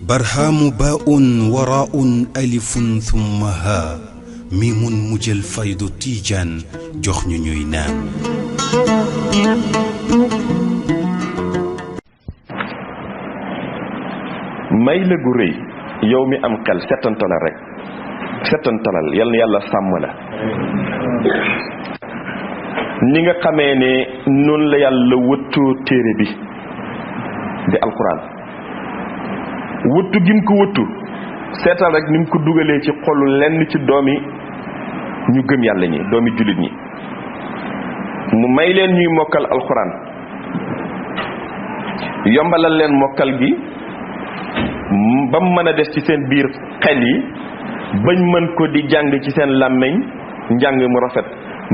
برهام باء وراء ألف ثم هاء ميم مجل فيض تيجان جخن نينان may la gu rëy yow mi am xel setantalal rek setantalal yal na yàlla sàmm la ni nga xamee ne noonu la yàlla wëttoo téere bi di alquran wëttu gim ko wëttu seetal rek ni mu ko dugalee ci xolu lenn ci doomi ñu gëm yàlla ñi doomi jullit ñi mu may leen ñuy mokkal alquran yombalal leen mokkal gi ba mu mën a des ci seen biir xel yi bañ mën ko di jàng ci seen làmmiñ njàng mu rafet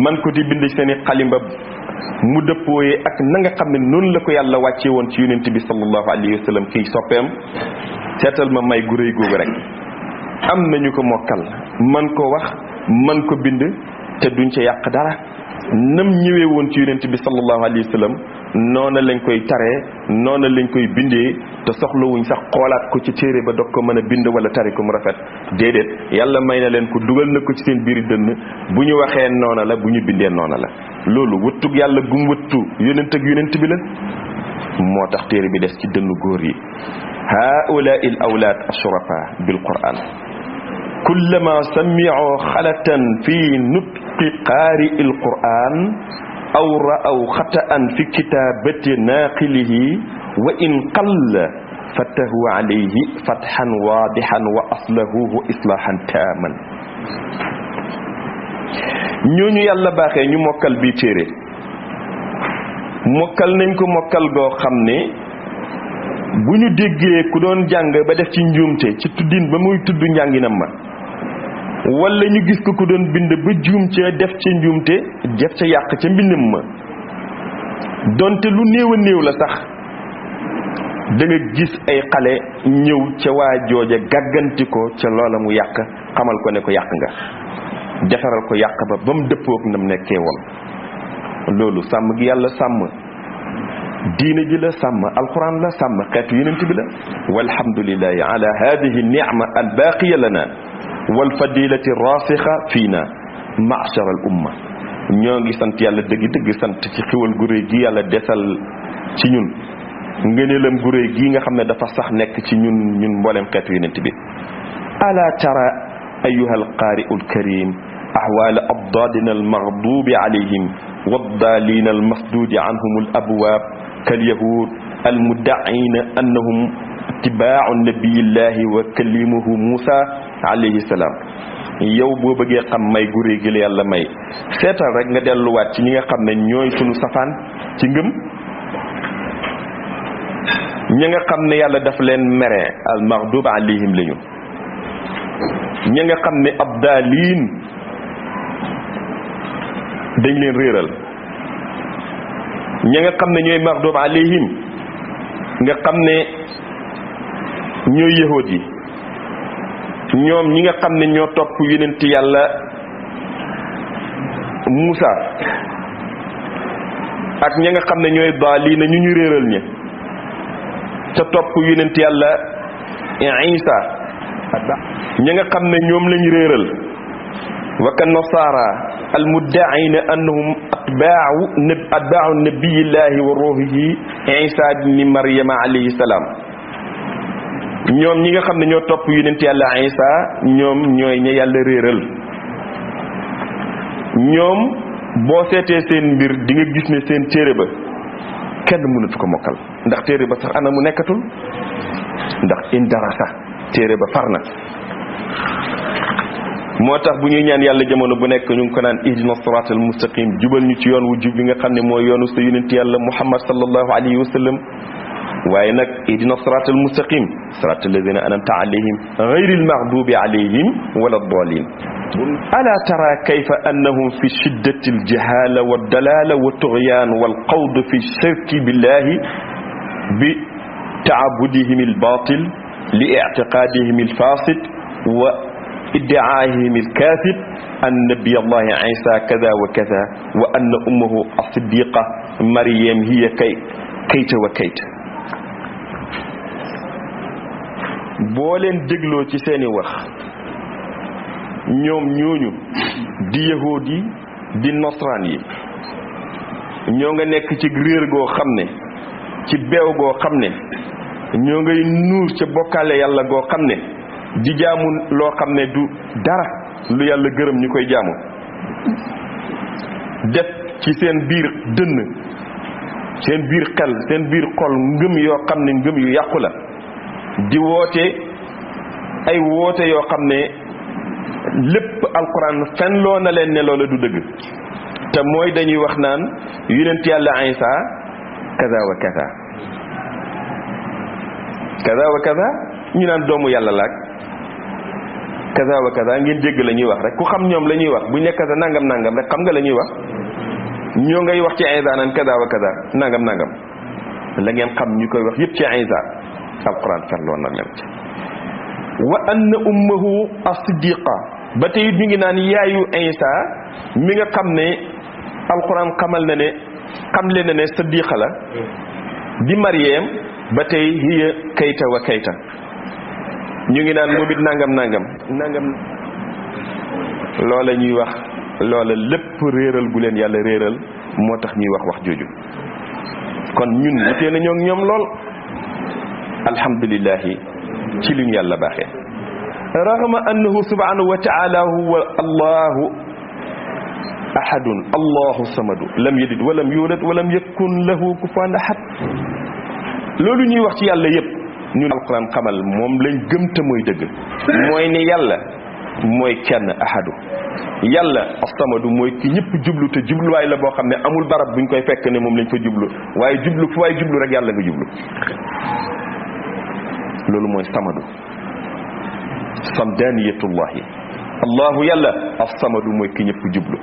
man ko di bind ci seeni xalimba mu dëppooyee ak na nga xam ne noonu la ko yàlla wàcce woon ci yonent bi sallallahu alayhi wa sallam kii soppeem seetal ma may gu rëy googu rek am nañu ko mokkal man ko wax man ko bind te duñ ca yàq dara nam ñëwee woon ci yonent bi sallallahu alayhi wa sallam noona lañ koy taree noona lañ koy bindee te soxlawuñ sax xoolaat ko ci téere ba dog ko mën a bind wala tari ko mu rafet déedéet yàlla may na leen ko dugal na ko ci seen biiri dënn bu ñu waxee noona la bu ñu bindee noona la loolu wëttug yàlla gum wëttu yonent ak yonent bi la moo tax téere bi des ci dënnu góor yi haulaai l awlaad ashrafa bil quran kullama sami'u xalatan fi nutqi qaari il quran aw ra'aw xata'an fi kitaabati naaqilihi wa in qalla fatahu alayhi fathan waadihan wa aslahuhu islahan taaman ñooñu yàlla baaxee ñu mokkal bii téere mokkal nañ ko mokkal goo xam ne bu ñu déggee ku doon jàng ba def ci njuumte ci tuddin ba muy tudd njànginam ma wala ñu gis ko ku doon bind ba juum ca def ca njuumte def ca yàq ca mbindam ma donte lu néew a néew la sax da nga gis ay xale ñëw ca waa jooja gàgganti ko ca loola mu yàq xamal ko ne ko yàq nga defaral ko yàq ba mu dëppook nam nekkee woon loolu sàmm gi yàlla sàmm diine ji la sàmm alquran la sàmm xeetu yonent bi la walhamdulillahi ala hadihi ni'ma albaqiya lana wal fadilati rasixa fiina ma'shar al umma ñoo ngi sant yàlla dëgg sant ci xiwal gu réy gi yàlla desal ci ñun ngëneelam gu réy gi nga xam ne dafa sax nekk ci ñun mboolem xeetu yonent bi ala tara ayuha al qari'u al karim ahwal abdadina al maghdubi alayhim waddalina al masdudi anhum al abwab kal yahud al mudda'ina annahum ittiba'u nabiyillahi wa kalimuhu Musa alayhi salaam yow boo bëggee xam may gu réy gi la yàlla may seetal rek nga delluwaat ci ñi nga xam ne ñooy sunu safaan ci ngëm ñi nga xam ne yàlla daf leen mere al maghdub alayhim lañu ñi nga xam ne abdaliin dañ leen réeral ñi nga xam ne ñooy maghdub alayhim nga xam ne ñooy yahuud yi ñoom ñi nga xam ne ñoo topp yonent yàlla Muusa ak ñi nga xam ne ñooy daaliina ñu réeral ñi te topp yonent yàlla Isa ñi nga xam ne ñoom lañu réeral wa ka nasaara al mudda'iina annahum atbaa'u nabiyillahi wa ruuhihi Isa ibni Maryama alayhi salaam ñoom ñi nga xam ne ñoo topp yonent yàlla Isa ñoom ñooy ña yàlla réeral ñoom boo seetee seen mbir di nga gis ne seen téere ba kenn mënatu ko mokkal ndax téere ba sax ana mu nekkatul ndax indarasa téere ba far na moo tax bu ñuy ñaan yàlla jamono bu nekk ñu ngi ko naan ihdina siratal mustaqim jubal ñu ci yoon wu jub bi nga xam ne mooy yoonu sa yonent yàlla Muhammad sallallahu alayhi wa sallam waaye nag ihdina siratal mustaqim siratal ladina an'amta alayhim ghayril maghdubi alayhim wala ddallin ala tara kayfa annahum fi shiddati aljahala waddalala wattugyan walqawd fi shirki billahi bi ta'abbudihim albatil li i'tiqadihim alfasid wa iddi'aihim alkathib an nabiyallahi isa kada wa kada wa anna ummuhu as-siddiqa maryam hiya kayta wa kayta. boo leen dégloo ci seeni wax ñoom ñooñu di yahuud yi di nasraan yi ñoo nga nekk ci réer goo xam ne ci beew goo xam ne ñoo ngay nuur ca bokkaale yàlla goo xam ne di jaamu loo xam ne du dara lu yàlla gërëm ñu koy jaamu def ci seen biir dënn seen biir xel seen biir xol ngëm yoo xam ne ngëm yu yàqu la di woote ay woote yoo xam ne lépp alquran fen loo na leen ne loola du dëgg te mooy dañuy wax naan yonent yàlla Isa kaza wa kaza kaza wa kaza ñu naan doomu yàlla laak kaza wa kaza ngeen dégg la ñuy wax rek ku xam ñoom la ñuy wax bu ñu ne kaza nangam nangam rek xam nga la ñuy wax ñoo ngay wax ci Isa naan kaza wa kaza nangam nangam la ngeen xam ñu koy wax yëpp ci Isa alquran farloon na leen ci wa anna ummuhu as-siddiqa ba tey ñu ngi naan yaayu Isa mi nga xam ne alquran xamal na ne xamle na ne siddiqa la di Maryam ba tey hiya kayta wa kayta ñu ngi naan moom it nangam loola ñuy wax loola lépp réeral gu leen yàlla réeral moo tax ñuy wax jooju kon ñun wutee na ñoo ñoom lool alhamdulillahi ci li ñu yàlla baaxee raghma annahu subhanahu wa ta'ala huwa allahu ahadun allahu samadu lam yalid walam yulad walam yakun lahu kufuwan ahad loolu ñuy wax ci yàlla yépp ñun alquran xamal moom lañ gëm te mooy dëgg mooy ne yàlla mooy kenn ahadu yàlla as-samadu mooy ki ñëpp jublu te jubluwaay la boo xam ne amul barab buñ koy fekk ne moom lañ fa jublu waaye jublu fu waay jublu rek yàlla nga jublu loolu mooy samadu samdaniyatullahi allahu yàlla as-samadu mooy ki ñëpp jublu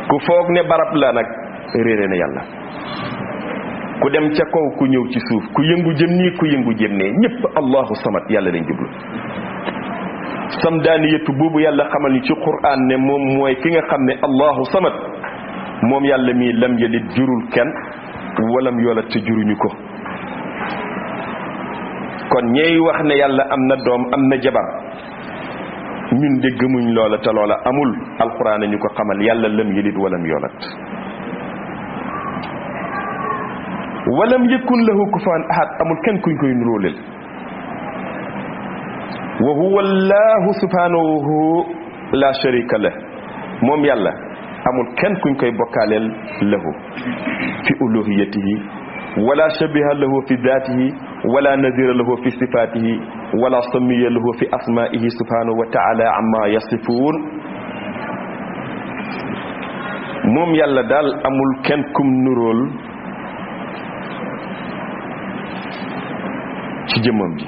ku foog ne barab la nag réere na yàlla ku dem ca kaw ku ñëw ci suuf ku yëngu jëm nii ku yëngu jëm ne ñëpp allahu samad yàlla lañ jublu samdaniyatu boobu yàlla xamal ni ci qur'an ne moom mooy ki nga xam ne allahu samad moom yàlla mii lam yalid jurul kenn walam yoolat te juruñu ko kon ñey wax ne yàlla am na doom am na jabar ñun de gëmuñ loola te loola amul alquran ñu ko xamal yàlla lam yalid walam yoolat walam yakun lahu kufuwan ahad amul kenn kuñ koy nuróoleel wa huwa allahu subhanahu la sharika lah moom yàlla amul kenn kuñ koy bokkaaleel lahu fi uluhiyatihi wala shabiha lahu fi dhatihi wala nazira lahu fi sifatihi wala samiya lahu fi asma'ihi subhanahu wa ta'ala amma yasifun moom yàlla daal amul kenn kum nuróol ci jëmmam ji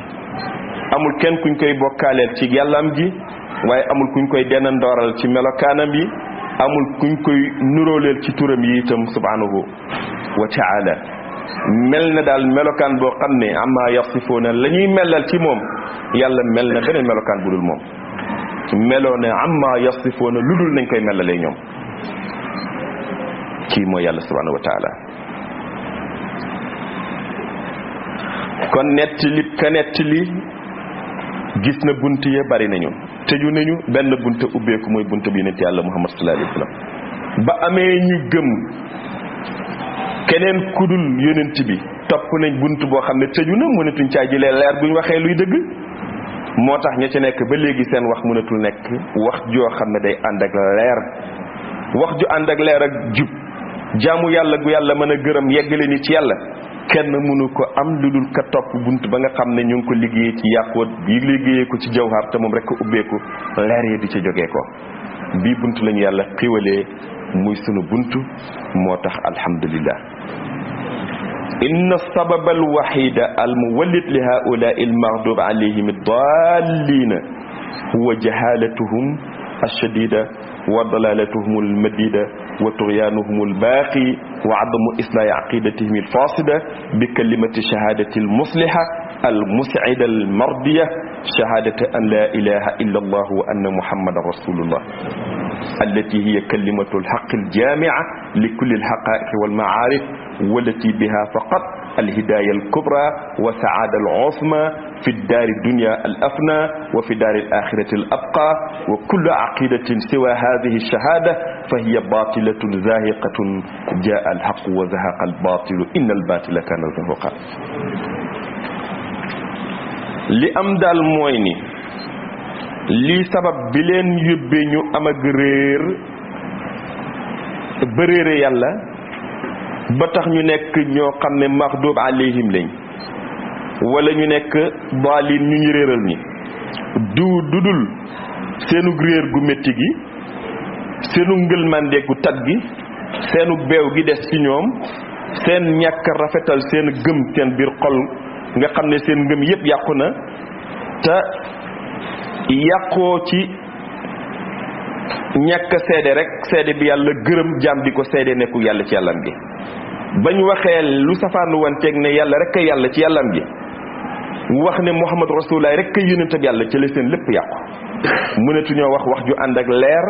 amul kenn kuñ koy bokkaaleel ci yàllaam ji waaye amul kuñ koy denandooral ci melokaanam yi amul kuñ koy nuróoleel ci turam yi itam subhanahu wa ta'ala mel na daal melokaan boo xam ne amma yasifoona la ñuy melal ci moom yàlla mel na beneen melokaan bu dul moom meloo ne amma yasifoona lu dul nañ koy melalee ñoom kii mooy yàlla subhanahu wa ta'ala kon nettali gis na bunt ya bari nañu tëju nañu benn bunt ubbeeku mooy bunt bi yonent yàlla Muhammad sallallahu alayhi wasallam ba amee ñu gëm keneen kudul yonent bi topp nañ bunt boo xam ne tëju na mënatuñ caa jëlee leer buñ waxee luy dëgg moo tax ña ci nekk ba léegi seen wax mënatul nekk wax joo xam ne day ànd ak leer wax ju ànd ak leer ak jub jaamu yàlla gu yàlla mën a gërëm yeggale ni ci yàlla kenn mënu ko am lu dul ka topp bunt ba nga xam ne ñu ngi ko liggéeyee ci yàqoot bi liggéeyee ko ci jawhar te moom rek ko ubbeeku leer yi di ca jógee ko bii bunt lañu yàlla xiwalee muy sunu bunt moo tax alhamdulillah inna sababa alwahida almuwallid li haulaai almaghdub alayhim ad-dallin huwa jahalatuhum alshadida wa dalalatuhum almadida wa tughyanuhum albaqi wa adamu islahi aqidatihim alfasida bi kalimati shahadati almusliha المسعد المرضية شهادة أن لا إله إلا الله وأن محمد رسول الله التي هي كلمة الحق الجامعة لكل الحقائق والمعارف والتي بها فقط الهداية الكبرى وسعادة العظمى في الدار الدنيا الأفنى وفي دار الآخرة الأبقى وكل عقيدة سوى هذه الشهادة فهي باطلة زاهقة جاء الحق وزهق الباطل إن الباطل كان زهوقا li am daal mooy ni lii sabab bi leen yóbbee ñu am ak réer ba réere yàlla ba tax ñu nekk ñoo xam ne maxduub alayhim lañ wala ñu nekk daalin ñu ñu réeral ñi dudul seenu réer gu métti gi seenu ngëlmande gu tat gi seenu beew gi des ci ñoom seen ñàkk rafetal seen gëm seen biir xol nga xam ne seen ngëm yépp yàqu na te yàqoo ci ñàkk seede rek seede bi yàlla gërëm jaam di ko seede nekku yàlla ci yàllam gi bañ waxee lu safaanu wanteeg ne yàlla rek kay yàlla ci yàllam gi wax ne Muhammad Rasulullah rek kay yónnent bi yàlla ci la seen lépp yàqu mënatuñoo wax ju ànd ak leer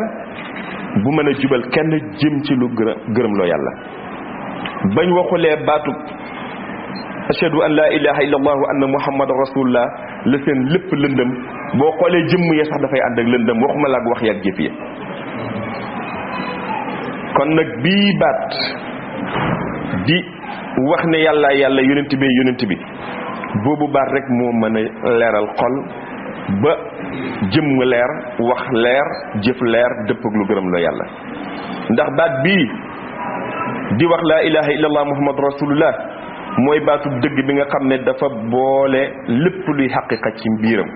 bu mën a jubal kenn jëm ci lu gërëm loo yàlla bañ waxulee baatu ashhadu an la ilaha illa allah wa anna muhammadan rasulullah la seen lépp lëndëm boo xoolee jëmm ya sax dafay ànd ak lëndëm waxuma la ak wax yaak jëf ya kon nag bii baat di wax ne yàlla yàlla yonent bi boobu baat rek moo mën a leeral xol ba jëmm leer wax leer jëf leer dëpp ak lu gërëm la yàlla ndax baat bii di wax la ilaha illa allah muhammad rasulullah mooy baatu dëgg bi nga xam ne dafa boole lépp luy xaqiqa ci biiram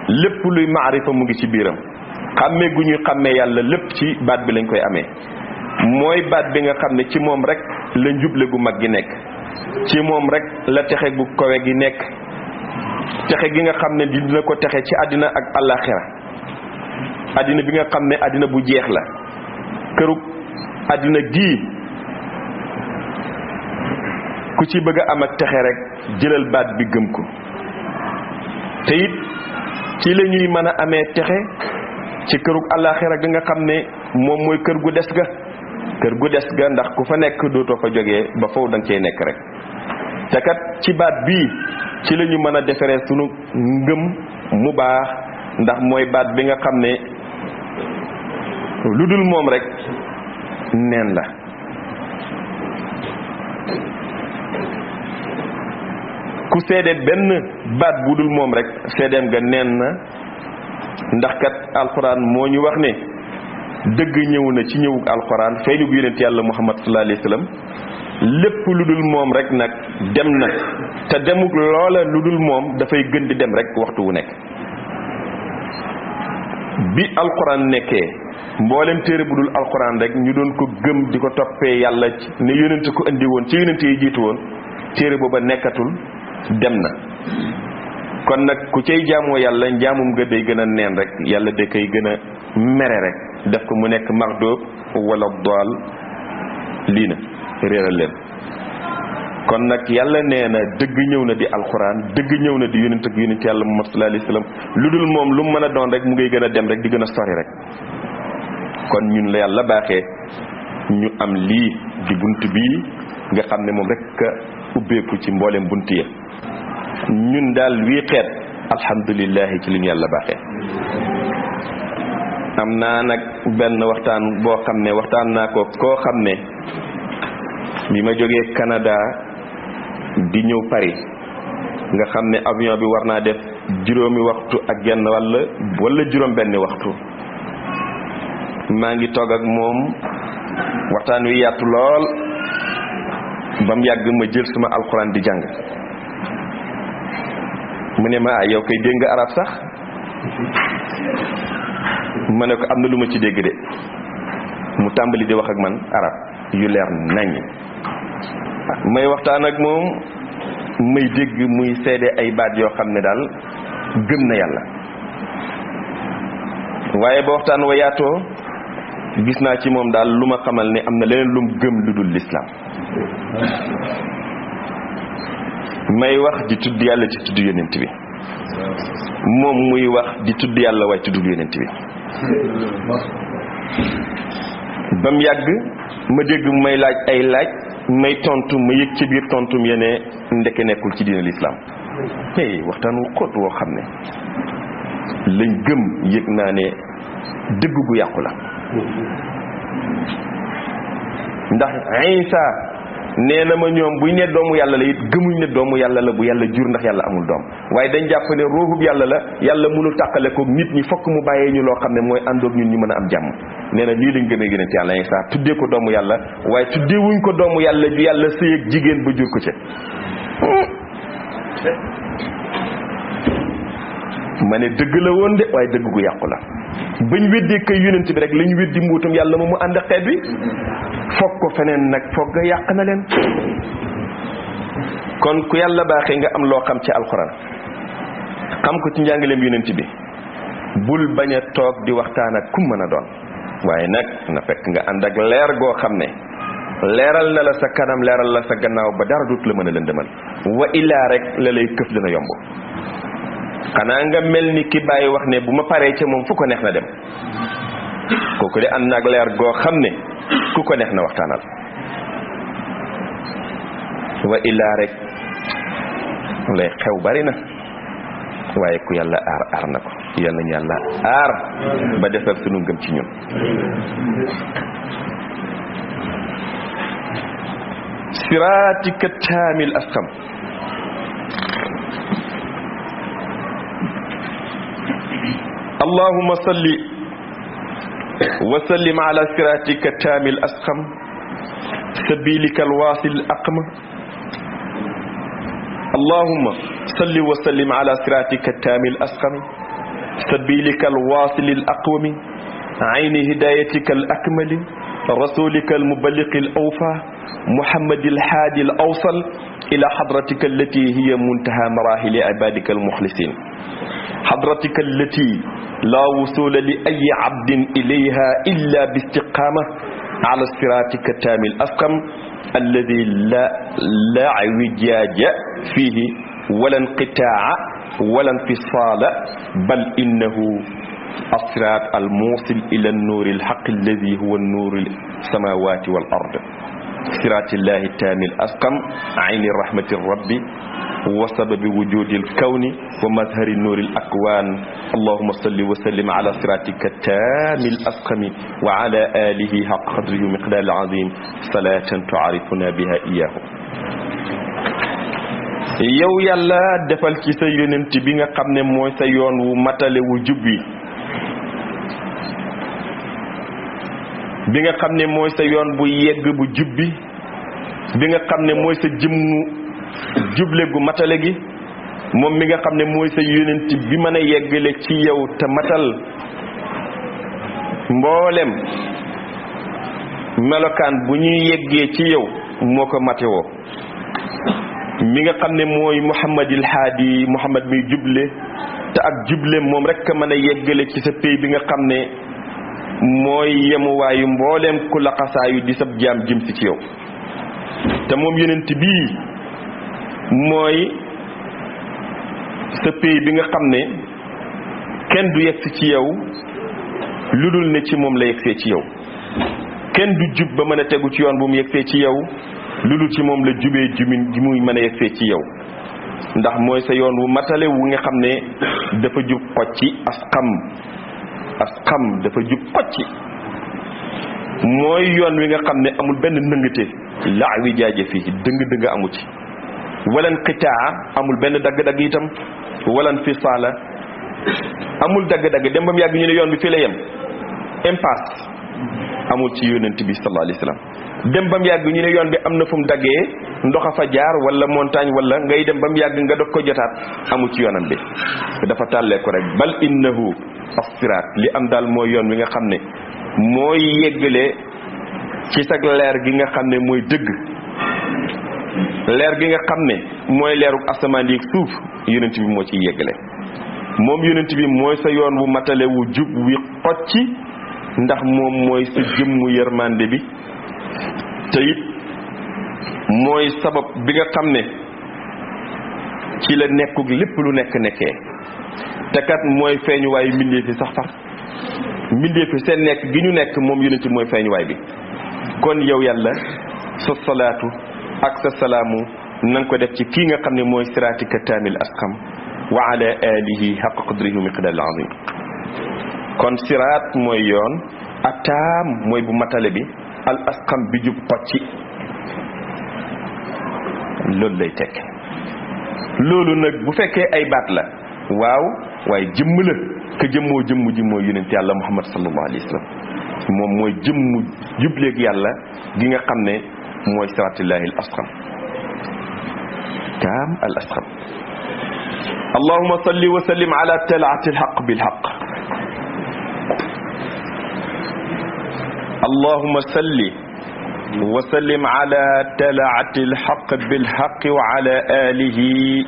lépp luy maarifa mu ngi ci biiram xàmmee gu ñuy xàmmee yàlla lépp ci baat bi lañ koy amee mooy baat bi nga xam ne ci moom rek la njuble gu mag gi nekk ci moom rek la texe gu kawe gi nekk texe gi nga xam ne dina ko texe ci àddina ak àllaaxira àddina bi nga xam ne àddina bu jeex la kërug àddina gii ku ci bëgg a am ak texe rek jëlal baat bi gëm ko te it ci la ñuy mën a amee texe ci kërug àllaaxira ga nga xam ne moom mooy kër gu des ga ndax ku fa nekk dootoo fa jógee ba faw da nga cey nekk rek te kat ci baat bii ci la ñu mën a defaree sunu ngëm mu baax ndax mooy baat bi nga xam ne lu dul moom rek neen la ku seede benn baat bu dul moom rek seedeem nga neen na ndax kat alxuraan moo ñu wax ne dëgg ñëw na ci ñëwug alxuraan feeñu gu yonent yàlla muhammad sallallahu alayhi wasallam lépp lu dul moom rek nag dem na te demuk loola lu dul moom dafay gën di dem rek waxtu wu nekk bi alxuraan nekkee mboolem téere bu dul alxuraan rek ñu doon ko gëm di ko toppee yàlla ne yonent ko indi woon ci yonent yi jiitu woon téere booba nekkatul dem na kon nag ku cay jaamoo yàlla njaamum nga day gën a neen rek yàlla da koy gën a mere rek def ko mu nekk maxdoob wala doal lii na réeral leen kon nag yàlla nee na dëgg ñëw na di alxuraan dëgg ñëw na di yonent ak yonent yàlla Muhammad sallallahu alayhi wasallam lu dul moom lu mu mën a doon rek mu ngay gën a dem rek di gën a sori rek kon ñun la yàlla baaxee ñu am lii di bunt bii nga xam ne moom rek ka ubbeeku ci mboolem bunt ya ñun daal wii xeet alhamdulillahi ci li ñu yàlla baaxee am naa nag benn waxtaan boo xam ne waxtaan naa ko koo xam ne bi ma jógee Canada di ñëw Paris nga xam ne avion bi war naa def juróomi waxtu ak genn wala juróom benni waxtu maa ngi toog ak moom waxtaan wi yaatu lool ba mu yàgg ma jël suma alxuraan di jàng mu ne ma yow koy dégg nga arab sax ma ne ko am na lu ma ci dégg de mu tàmbali di wax ak man arab yu leer nañ may waxtaan ak moom may dégg muy seede ay baat yoo xam ne daal gëm na yàlla waaye ba waxtaan wa yaatoo gis naa ci moom daal lu ma xamal ne am na leneen lum gëm lu dul lislaam may wax di tudd yàlla ci tudd yonent bi moom muy wax di tudd yàlla waaye tuddul yonent bi ba mu yàgg ma dégg may laaj ay laaj may tontu ma yëg ci biir tontum yene ndeke nekkul ci diine l'islam waxtaan wu xóot woo xam ne lañ gëm yëg naa ne dëgg gu yàqu la ndax Isa nee na ma ñoom buñ ne doomu yàlla la it gëmuñ ne doomu yàlla la bu yàlla jur ndax yàlla amul doom waaye dañ jàpp ne ruuxub yàlla la yàlla mënul tàqale ko nit ñi fokk mu bàyyee ñu loo xam ne mooy àndoog ñun ñu mën a am jàmm nee na lii lañ gëmee yonent yàlla Isa tuddee ko doomu yàlla waaye tuddee wuñ ko doomu yàlla bi yàlla sëy ak jigéen ba jur ko ca ma ne dëgg la woon de waaye dëgg gu yàqu la bañ weddee kay yonent bi rek lañ weddi mbuutum yàlla mu ànd xeet bi foog ko feneen nag foog nga yàq na leen kon ku yàlla baaxee nga am loo xam ci alxuraan xam ko ci njàngaleem yonent bi bul bañ a toog di waxtaan ak kum mën a doon waaye nag na fekk nga ànd ak leer goo xam ne leeral na la sa kanam leeral la sa gannaaw ba dara dut la mën a lëndëmal wa illaa rek la lay këf dina yomb xanaa nga mel ni ki bàyyi wax ne bu ma paree ca moom fu ko neex na dem kooku de ànd na ak leer goo xam ne ku ko neex na waxtaanal wa illaa rek lay xew bari na waaye ku yàlla aar na ko yàlla ñu yàlla aar ba defar sunu ngëm ci ñun siraatika taamil asqam اللهم صل وسلم على صراطك التام الأسقم سبيلك الواصل الأقم اللهم صل وسلم على صراطك التام الأسقم سبيلك الواصل الأقوم عين هدايتك الأكمل رسولك المبلغ الأوفى محمد الحادي الأوصل إلى حضرتك التي هي منتهى مراحل عبادك المخلصين حضرتك التي لا وصول لأي عبد إليها إلا باستقامة على صراطك التام الأسقم الذي لا اعوجاج فيه ولا انقطاع ولا انفصال بل إنه الصراط الموصل إلى النور الحق الذي هو النور السماوات والأرض صراط الله التام الأسقم عين الرحمة الرب وسبب وجود الكون ومظهر نور الأكوان اللهم صل وسلم على صراطك التام الأسقم وعلى آله حق قدره ومقدار العظيم صلاة تعرفنا بها إياه yow yàlla defal ci sa yonent bi nga xam ne mooy sa yoon wu matale wu jub bi nga xam ne mooy sa yoon bu yegg bu jub bi nga xam ne mooy sa jëmmu juble gu matale gi moom mi nga xam ne mooy sa yonent bi mën a yeggale ci yow te matal mboolem melokaan bu ñuy yeggee ci yow moo ko matewoo mi nga xam ne mooy Muhammadil Haadi Muhammad mi juble te ak juble moom rek a mën a yeggale ci sa pay bi nga xam ne mooy yemuwaayu mboolem ku laxasaayu di sab jaam jëm si ci yow te moom yonent bii mooy sa pay bi nga xam ne kenn du yegsi ci yow lu dul ne ci moom la yegsee ci yow kenn du jub ba mën a tegu ci yoon bu mu yegsee ci yow lu dul ci moom la jubee jumin gi muy mën a yegsee ci yow ndax mooy sa yoon wu matale wu nga xam ne dafa jub xocci asxam dafa jub xocci mooy yoon wi nga xam ne amul benn nëngate la wi jaaje fii dëng amu ci walan qitaa amul benn dagg-dagg itam walan fisaala amul dagg-dagg dem ba mu yàgg ñu ne yoon bi fii la yem impasse amul ci yonent bi sallallahu alayhi wasallam dem ba mu yàgg ñu ne yoon bi am na fu mu daggee ndox a fa jaar wala montagne wala ngay dem ba mu yàgg nga dog ko jotaat amul ci yoonam bi dafa tàllee ko rek bal innahu as-siraat li am daal mooy yoon wi nga xam ne mooy yeggale ci sag leer gi nga xam ne mooy dëgg leer gi nga xam ne mooy leeru asamaan yi suuf yonent bi moo ciy yeggale moom yonent bi mooy sa yoon wu matale wu jub wi xocci ndax moom mooy sa jëmmu yërmande bi te it mooy sabab bi nga xam ne ci la nekkug lépp lu nekk nekkee te kat mooy feeñuwaayu mbindee fi sax far mbindee fi seen nekk gi ñu nekk moom yonent mooy feeñuwaay bi kon yow yàlla sa salaatu ak sa salaamu na nga ko def ci kii nga xam ne mooy siraatika taamil asqam wa ala alihi haqqa qadrihi miqdaaril azim kon siraat mooy yoon ataam mooy bu matale bi al asqam bi jub xocci loolu lay tekk loolu nag bu fekkee ay baat la waaw waaye jëmm la ka jëmmoo jëmm ji mooy yonent yàlla muhammad sallallahu alayhi wa sallam moom mooy jëmm jubleeg yàlla gi nga xam ne mooy siraatillahi al asqam taam al asqam allahumma salli wa sallim ala talaati al haqq bil haqq allahumma salli wa sallim ala talaati al haqq bil haqq wa ala alihi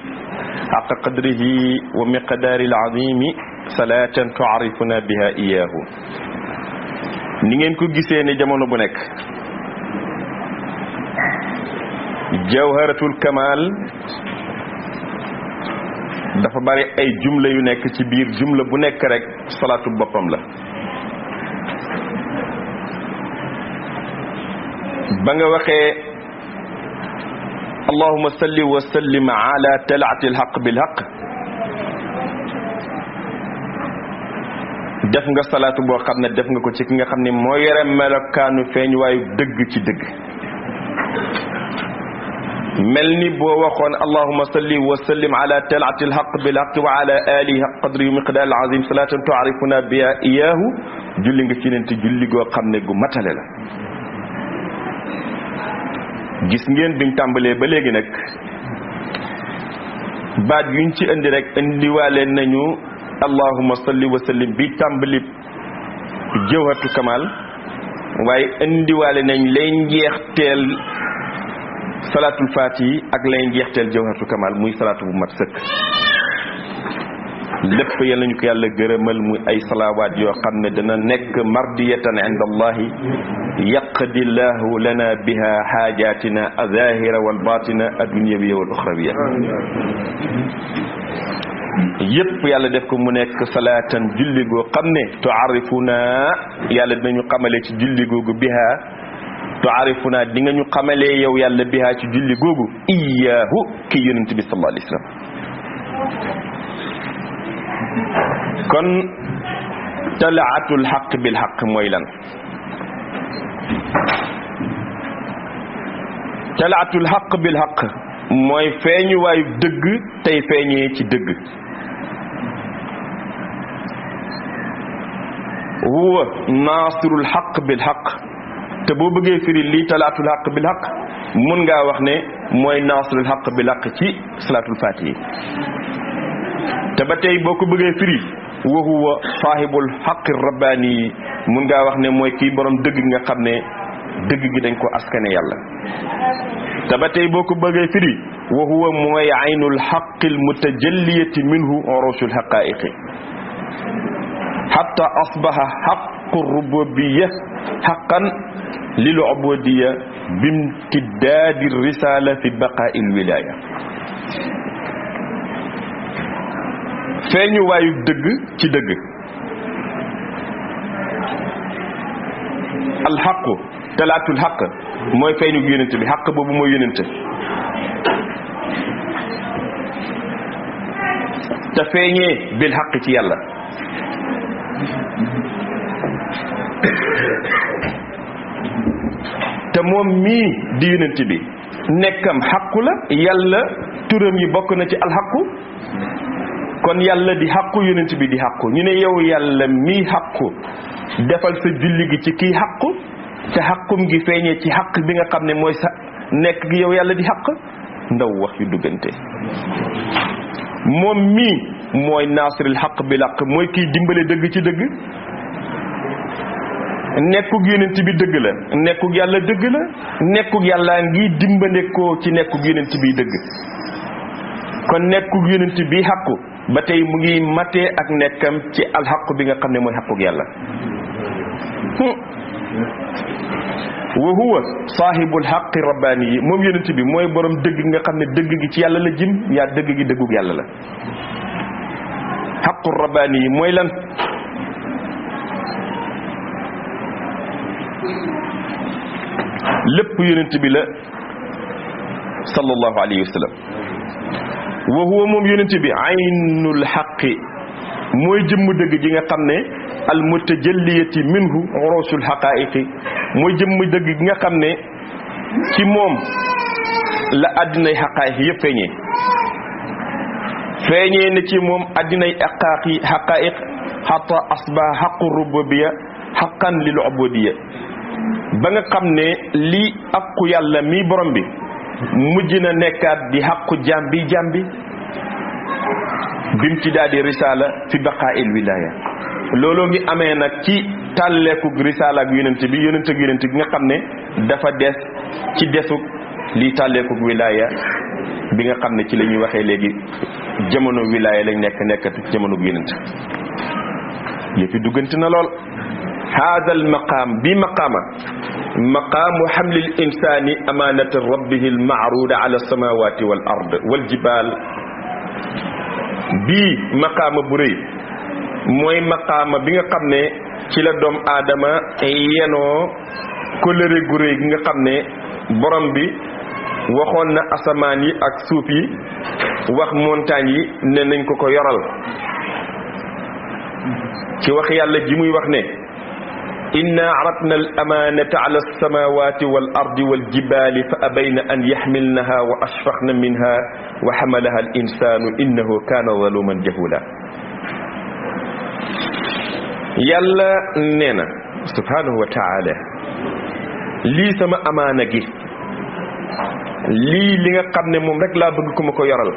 haqqa qadrihi wa miqdaari al azimi salaatan tu'arifuna biha iyaahu ni ngeen ko gisee ne jamono bu nekk jawharatul kamal dafa bari ay jumla yu nekk ci biir jumla bu nekk rek salaatu boppam la ba nga waxee allahumma salli wa sallim ala talaati alhaq bilhaq def nga salaatu boo xam ne def nga ko ci ki nga xam ne moo yore melokaanu feeñ waayu dëgg ci dëgg mel ni boo waxoon allahumma salli wa sallim ala talaati alhaq bilhaq wa ala alihi haqq qadri miqdaar al azim salaatan tu'arifuna biha iyaahu julli nga ci nente julli goo xam ne gu matale la gis ngeen biñ tàmbalee ba léegi nag baat yuñ ci indi rek indiwaale nañu allahumma salli wa sallim bi tàmbali jawhatu kamal waaye indiwaale nañ lay njeexteel salaatul faatihi ak lay njeexteel jawhatu kamal muy salaatu bu mat sëkk lépp yal nañu ko yàlla gërëmal muy ay salaawaat yoo xam ne dana nekk mardiyatan inda allahi yaqdi llahu lana biha xaajatina azahira wal batina addunyawiya wal uxrawiya yépp yàlla def ko mu nekk salaatan julli goo xam ne tuarifuna yàlla dinañu xamale ci julli googu biha tuarifuna di nga ñu xamalee yow yàlla biha ci julli googu iyaahu ki yonent bi sallallahu alayhi wa sallam kon talaatul xaq bil xaq mooy lan talaatul xaq bil xaq mooy feeñuwaayu dëgg tey feeñee ci dëgg huwa naasirul xaq bil xaq te boo bëggee firi lii talaatul xaq bil xaq mun ngaa wax ne mooy naasirul xaq bil xaq ci salaatul faatihi te ba tey boo ko bëggee firi wa huwa saahibul xaqi rabbaani mun ngaa wax ne mooy kii borom dëgg nga xam ne dëgg gi dañ ko askane yàlla te ba tey boo ko bëggee firi wa huwa mooy aynul xaqil mutajalliyati minhu urushul xaqaa'iqi xatta asbaha xaqu rububiyya xaqan lil ubudiyya bimtidaadi risala fi baqaa'il wilaaya feeñu waayu dëgg ci dëgg alxaqu talaatul xaq mooy feeñu yonent bi xaq boobu mooy yonent te feeñee bil xaq ci yàlla te moom mii di yonent bi nekkam xaqu la yàlla turam yi bokk na ci alxaqu kon yàlla di xaqu yonent bi di xaqu ñu ne yow yàlla mii xaqu defal sa julli gi ci kii xaqu te xaqum gi feeñee ci xaq bi nga xam ne mooy sa nekk gi yow yàlla di xaq ndaw wax yu duggante moom mii mooy naasiril xaq bi laq mooy kiy dimbale dëgg ci dëgg nekkug yonent bi dëgg la nekkug yàlla dëgg la nekkug yàlla ngi dimbale ko ci nekkug yonent bi dëgg kon nekkug yonent bi xaqu ba tey mu ngi matee ak nekkam ci alxaqu bi nga xam ne mooy xaqug yàlla wa huwa saahibul haqqi rabbaani yi moom yonent bi mooy borom dëgg nga xam ne dëgg gi ci yàlla la jëm yaa dëgg gi dëggug yàlla la haqqu rabbaani yi mooy lan lépp yonent bi la sallallahu alayhi wa sallam wa huwa moom yonent bi aynul haqqi mooy jëmm dëgg ji nga xam ne al mutajalliyati minhu urusul haqaiqi mooy jëmm dëgg gi nga xam ne ci moom la àddinay haqaiq yëpp feeñee na ci moom àddinay haqaiq hatta asbaha haqqu rububiyya haqqan lil ubudiyya ba nga xam ne lii aqu yàlla mi borom bi mujj na nekkaat di xaqu jambi bimtidaadi risala fi baqaa'il wilaya looloo ngi amee nag ci tàlleekug risala ak yonent bi nga xam ne dafa des ci desug lii tàlleekug wilaya bi nga xam ne ci la ñuy waxee léegi jamono wilaya lañ nekkati jamono yonent yëpp duggante na lool هذا المقام مقام حمل الإنسان أمانة ربه المعروضة على السماوات والأرض والجبال بي مقام بري موي مقام بيغا خامني ci la doom aadama yenoo kóllëre gu réy gi nga xam ne borom bi waxoon na asamaan yi ak suuf yi wax montagne yi ne nañ ko yoral ci wax yàlla ji muy wax ne إنا عرضنا الأمانة على السماوات والأرض والجبال فأبين أن يحملنها وأشفقن منها وحملها الإنسان إنه كان ظلوما جهولا يلا نينا سبحانه وتعالى لي سما أمانة جي لي ليغا خامني موم رek la bëgg kuma ko yoral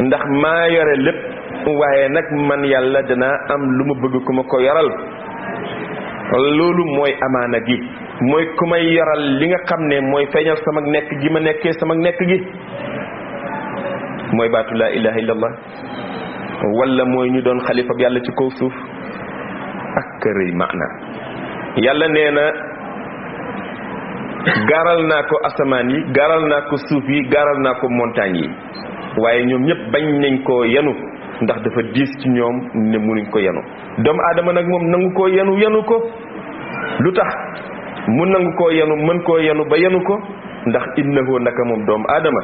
ndax ma yoré lepp waye nak man yalla dana am luma bëgg kuma ko yoral loolu mooy amaana gi mooy ku may yoral li nga xam ne mooy feeñal sama nekk gi ma nekkee sama nekk gi mooy baatu laa ilaha illallah wala mooy ñu doon xalifa bi yàlla ci kaw suuf ak rëy maana yàlla nee na gaaral naa ko asamaan yi gaaral naa ko suuf yi gaaral naa ko montagne yi waaye ñoom ñëpp bañ nañ koo yenu ndax dafa diis ci ñoom ne mënuñ ko yenu doomu aadama nag moom nangu koo yenu ko lu tax mu nangu koo yenu mën koo yenu ba yenu ko ndax innahu naka moom doomu aadama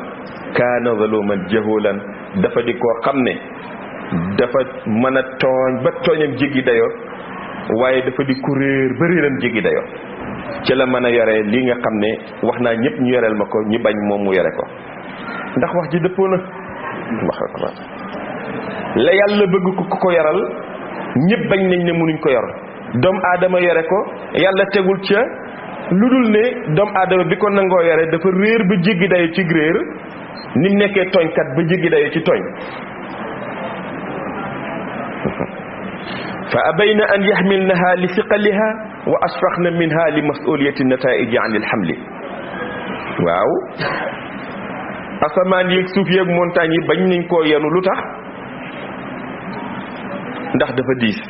kaana zaluman jahulan dafa di koo xam ne dafa mën a tooñ ba tooñam jéggi dayoo waaye dafa di ku réer ba réeram jéggi dayoo ci la mën a yore lii nga xam ne wax naa ñëpp ñu yoreel ma ko ñu bañ moom mu yore ko ndax wax ji dëppoo na la yàlla bëgg ko yaral ñëpp bañ nañ ne mënuñ ko yor doomu aadama yore ko yàlla tegul ca lu dul ne doomu aadama bi ko nangoo yore dafa réer ba jéggi dayo ci réer ni mu nekkee tooñkat ba jéggi dayo ci tooñ fa abayna an yaxmilnaha li siqaliha wa asfaqna minha li masuliyati nataiji an ilhamli waaw asamaan yeeg suuf yeeg montagne yi bañ nañ koo yenu lu tax ndax dafa diis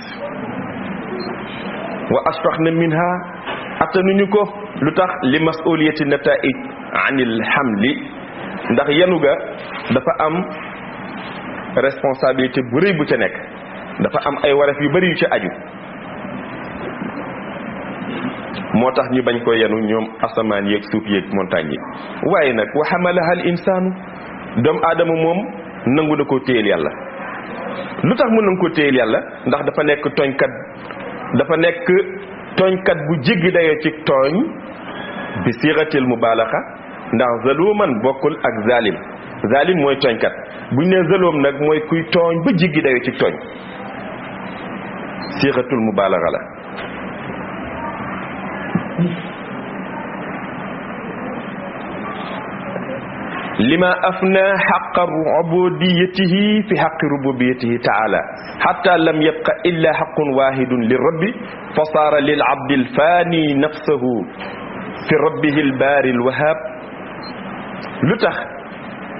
wa asfaqna minha atanuñu ko lu tax li masuliyati nataij anil hamli ndax yenu ga dafa am responsabilité bu rëy bu ca nekk dafa am ay waref yu bari yu ci aju moo tax ñu bañ ko yenu ñoom asamaan yeeg suuf yeeg montagne yi waaye nag wa hamalaha al insaanu doomu aadama moom nangu na koo téyel yàlla lu tax mu nangu koo téyel yàlla ndax dafa nekk tooñkat bu jéggi dayoo ci tooñ bi siixatil mubaalaxa ndax zaluman bokkul ak zalim mooy tooñkat buñ ne zalum nag mooy kuy tooñ ba jéggi dayoo ci tooñ siixatul mubaalaxa la lima afna xaqa ubudiyatihi fi xaqi rububiyatihi taala xata lam yabqa illa xaqun waxidun lirabbi fa saara lilabdi alfaani nafsahu fi rabbihi albaari alwahab lu tax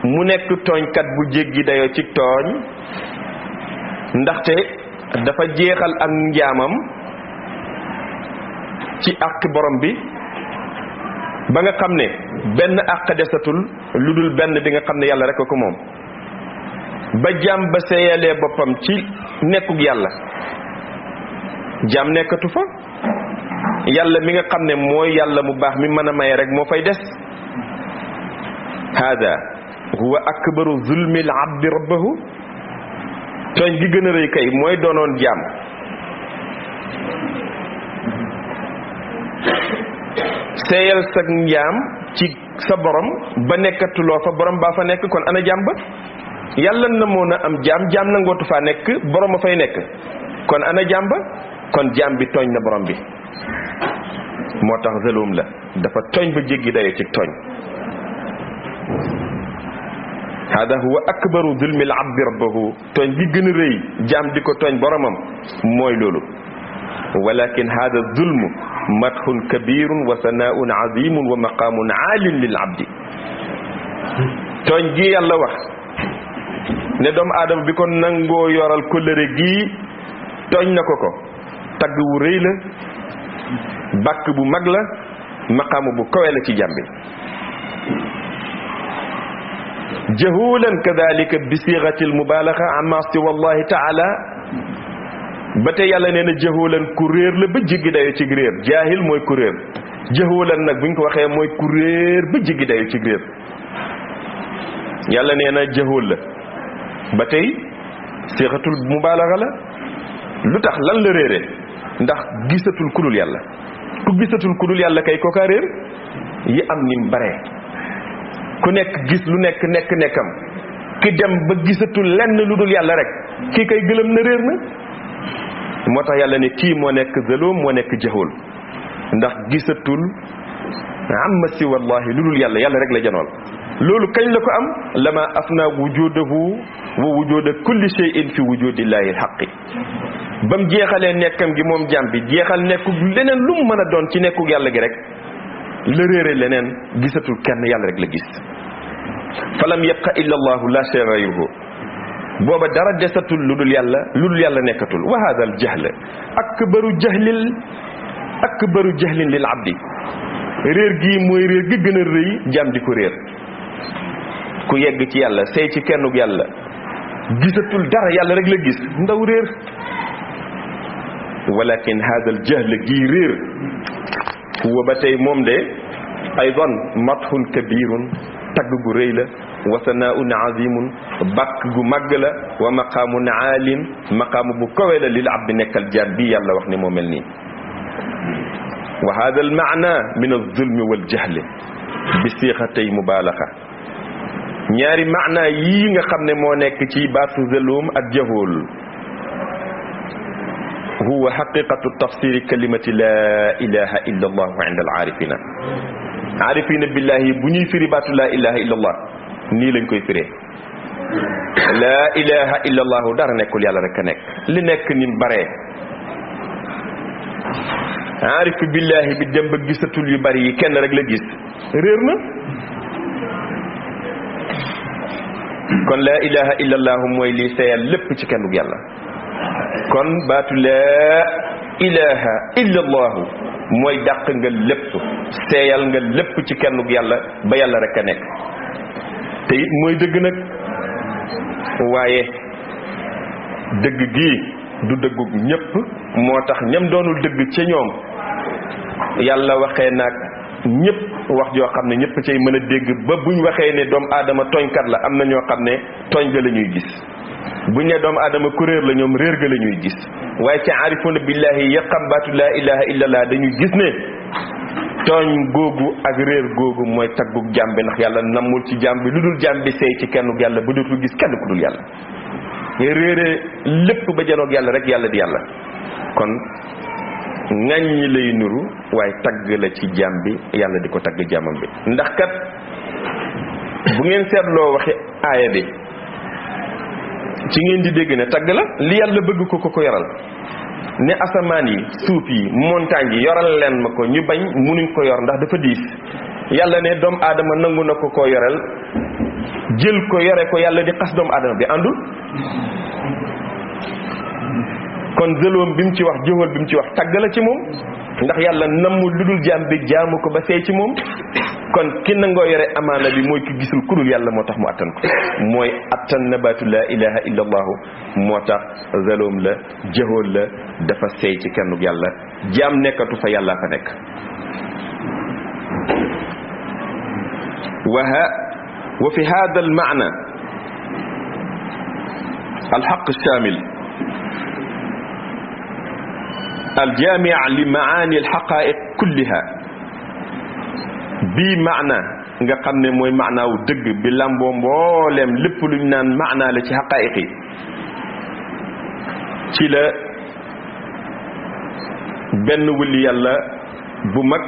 mu nekk tooñkat bu jéggi dayoo ci tooñ ndaxte dafa jeexal ak njaamam ci àq borom bi ba nga xam ne benn àq desatul lu dul benn bi nga xam ne yàlla rek ko moom ba jaam ba seeyalee boppam ci nekkug yàlla jaam nekkatu fa yàlla mi nga xam ne mooy yàlla mu baax mi mën a maye rek moo fay des hada huwa akbaru zulmi al abdi rabbahu tooñ gi gën a rëy kay mooy doonoon jaam seeyal sa njaam ci sa borom ba nekkatuloo fa borom baa fa nekk kon ana jaam ba yàlla na moo na am jaam nangootu faa nekk borom a fay nekk kon ana jaam ba kon jaam bi tooñ na borom bi moo tax zalum la dafa tooñ ba jéggi dayo ci tooñ hada huwa akbaru zulmi al abdi rabbahu tooñ gi gën a rëy jaam di ko tooñ boromam mooy loolu walakin hada zulmu madhun kabirun wa sana'un azimun wa maqamun aalin lil abdi tooñ gi yàlla wax ne doomu aadama bi ko nangoo yoral kóllëre gi tooñ na ko tagg wu rëy la bàkk bu mag la maqaamu bu kawe la ci jàmbi jahulan kadhalika bi sighati al mubalagha amma siwa Allah ta'ala ba tey yàlla nee na jahulan ku réer la ba jiggi dayo ci réer jaahil mooy ku réer jahulan nag buñ ko waxee mooy ku réer ba jiggi dayo ci réer yàlla nee na jahul la ba tey siixatul mubaalaxa la lu tax lan la réere ndax gisatul kudul yàlla ku gisatul kudul yàlla kay kooka réer yi am nim bare ku nekk gis lu nekk nekkam ki dem ba gisatul lenn lu dul yàlla rek kii kay gëlëm na réer na moo tax yàlla ne kii moo nekk zaloom moo nekk jahul ndax gisatul amma si wallahi lu dul yàlla rek la janool loolu kañ la ko am lama afna wujudahu wa wujuda kulli shay'in fi wujudillahi alhaqi bam jeexalee nekkam gi moom jaam bi jeexal nekku leneen lu mu mën a doon ci nekkug yàlla gi rek la réere leneen gisatul kenn yàlla rek la gis falam yabqa illa allahu la shay'a ghayruhu booba dara desatul lu dul yàlla nekkatul wa hadha al jahl akbaru jahlin lil abdi réer gii mooy réer gi gën a rëy jaam di ko réer ku yegg ci yàlla sey ci kennug yàlla gisatul dara yàlla rek la gis ndaw réer walakin hada al jahl gii réer huwa ba tey moom de aydan mathun kabirun tagg gu rëy la wa sana'un azimun bàkk gu màgg la wa maqaamun aalin maqaamu bu kawe la lil abdi nekkal jaam bi yàlla wax ne moo mel nii wa hada al maana min al zulmi wal jahli bi siixatay mubaalaxa ñaari maana yii nga xam ne moo nekk ci baatu zalum ak jahul huwa haqiqatu tafsiri kalimati la ilaha illa allah inda al aarifina aarifina billahi bu ñuy firi baatu la ilaha illa allah nii lañ koy firee la ilaha illa allah dara nekkul yàlla rek a nekk li nekk nim baree aarifu billahi bi dem ba gisatul yu bari yi kenn rek la gis réer na kon la ilaha illa allah mooy lii seeyal lépp ci kennug yàlla kon baatu la ilaha illa allah mooy dàq nga lépp seeyal nga lépp ci kennug yàlla ba yàlla rek a nekk te it mooy dëgg nag waaye dëgg gii du dëggug ñépp moo tax ñam doonul dëgg ca ñoom yàlla waxee nag ñëpp wax joo xam ne ñëpp cay mën a dégg ba buñ waxee ne doomu aadama tooñkat la am na ñoo xam ne tooñ ga la ñuy gis buñ ne doomu aadama ku réer la ñoom réer ga la ñuy gis waaye ci aarifuna billahi yaqam baatu laa ilaha illallah dañuy gis ne tooñ googu ak réer googu mooy taggug jaam bi ndax yàlla namul ci jaam bi lu dul jaam bi seey ci kenn yàlla ba dootul gis kenn ku dul yàlla réere lépp ba janoog yàlla rek yàlla di yàlla kon ŋàññi lay nuru waaye tagg la ci jaam bi yàlla di ko tagg jaamam bi ndax kat bu ngeen seetloo waxe aaya bi ci ngeen di dégg ne tagg la li yàlla bëgg ko yoral ne asamaan yi suuf yi montagne yi yoral leen ma ko ñu bañ munuñ ko yor ndax dafa diis yàlla ne doomu aadama nangu na ko yoral jël ko yore ko yàlla di xas doomu aadama bi àndul kon zëloom bi mu ci wax jëwal bi mu ci wax tagg la ci moom ndax yàlla nammul lu dul jaam bi jaamu ko ba seey ci moom. kon ki nangoo yore amaana bi mooy ki gisul kudul yàlla moo tax mu attan ko mooy attan na baatu laa ilaha illa allahu moo tax zaloom la jëhool la dafa seey ci kennuk yàlla jaam nekkatu fa yàlla fa nekk. wa fi hada al maana al haqq shamil al jami' li maani al haqa'iq kulliha bii maana nga xam ne mooy maanaawu dëgg bi lamboo mbooleem lépp luñ naan maanaa la ci xaqaayiq yi ci la benn wëli yàlla bu mag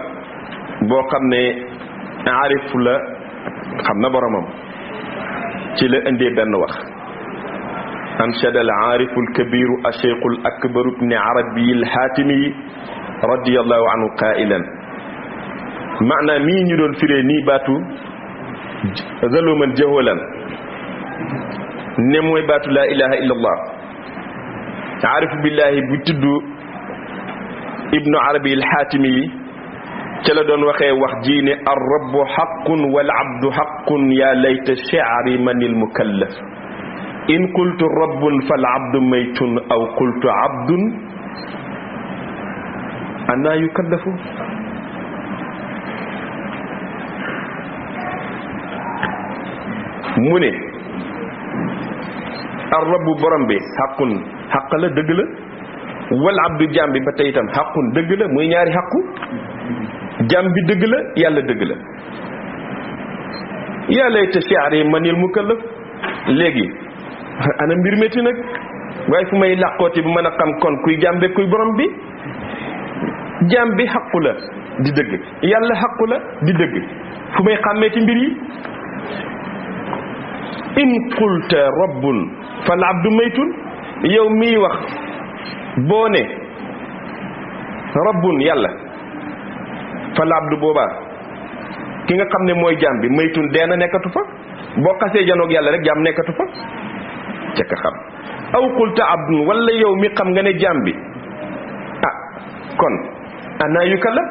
boo xam ne aarif la xam na boromam ci la indee benn wax anshada al aarifu al kabiru acheikhu al akbaru ibn arabi al xaatimi radiyallahu anhu qailan maanaam mii ñu doon firee nii baatu zaluman jaholan ne mooy baatu laa ilaha illa allah aarifu billahi bu tudd ibnu arabi alxaatimi yi ca la doon waxee wax ji ne ar rabbu xaqun wal abdu xaqun ya layta shi'ri man il mukallaf in qultu rabbun fal abdu maytun aw qultu abdun ana yukallafu mu ne ar rabbu borom bi xaqun xaq la dëgg la wal abdu jaam bi ba tey itam xaqun dëgg la muy ñaari xaqu jaam bi dëgg la yàlla dëgg la yaa layta shi'ri manil mukallaf léegi ana mbir métti nag waaye fu may làqooti bu mën a xam kon kuy jaam be kuy borom bi jaam bi xaqu la di dëgg yàlla xaqu la di dëgg fu may xàmmeeti mbir yi in qulta rabbun fal abdu maytun yow miy wax boo ne rabbun yàlla fal abdu boobaa ki nga xam ne mooy jaam bi maytun dee na nekkatu fa boo xasee janoog yàlla rek jaam nekkatu fa ca ka xam aw qulta abdun wala yow mi xam nga ne jaam bi ah kon ana yukallaf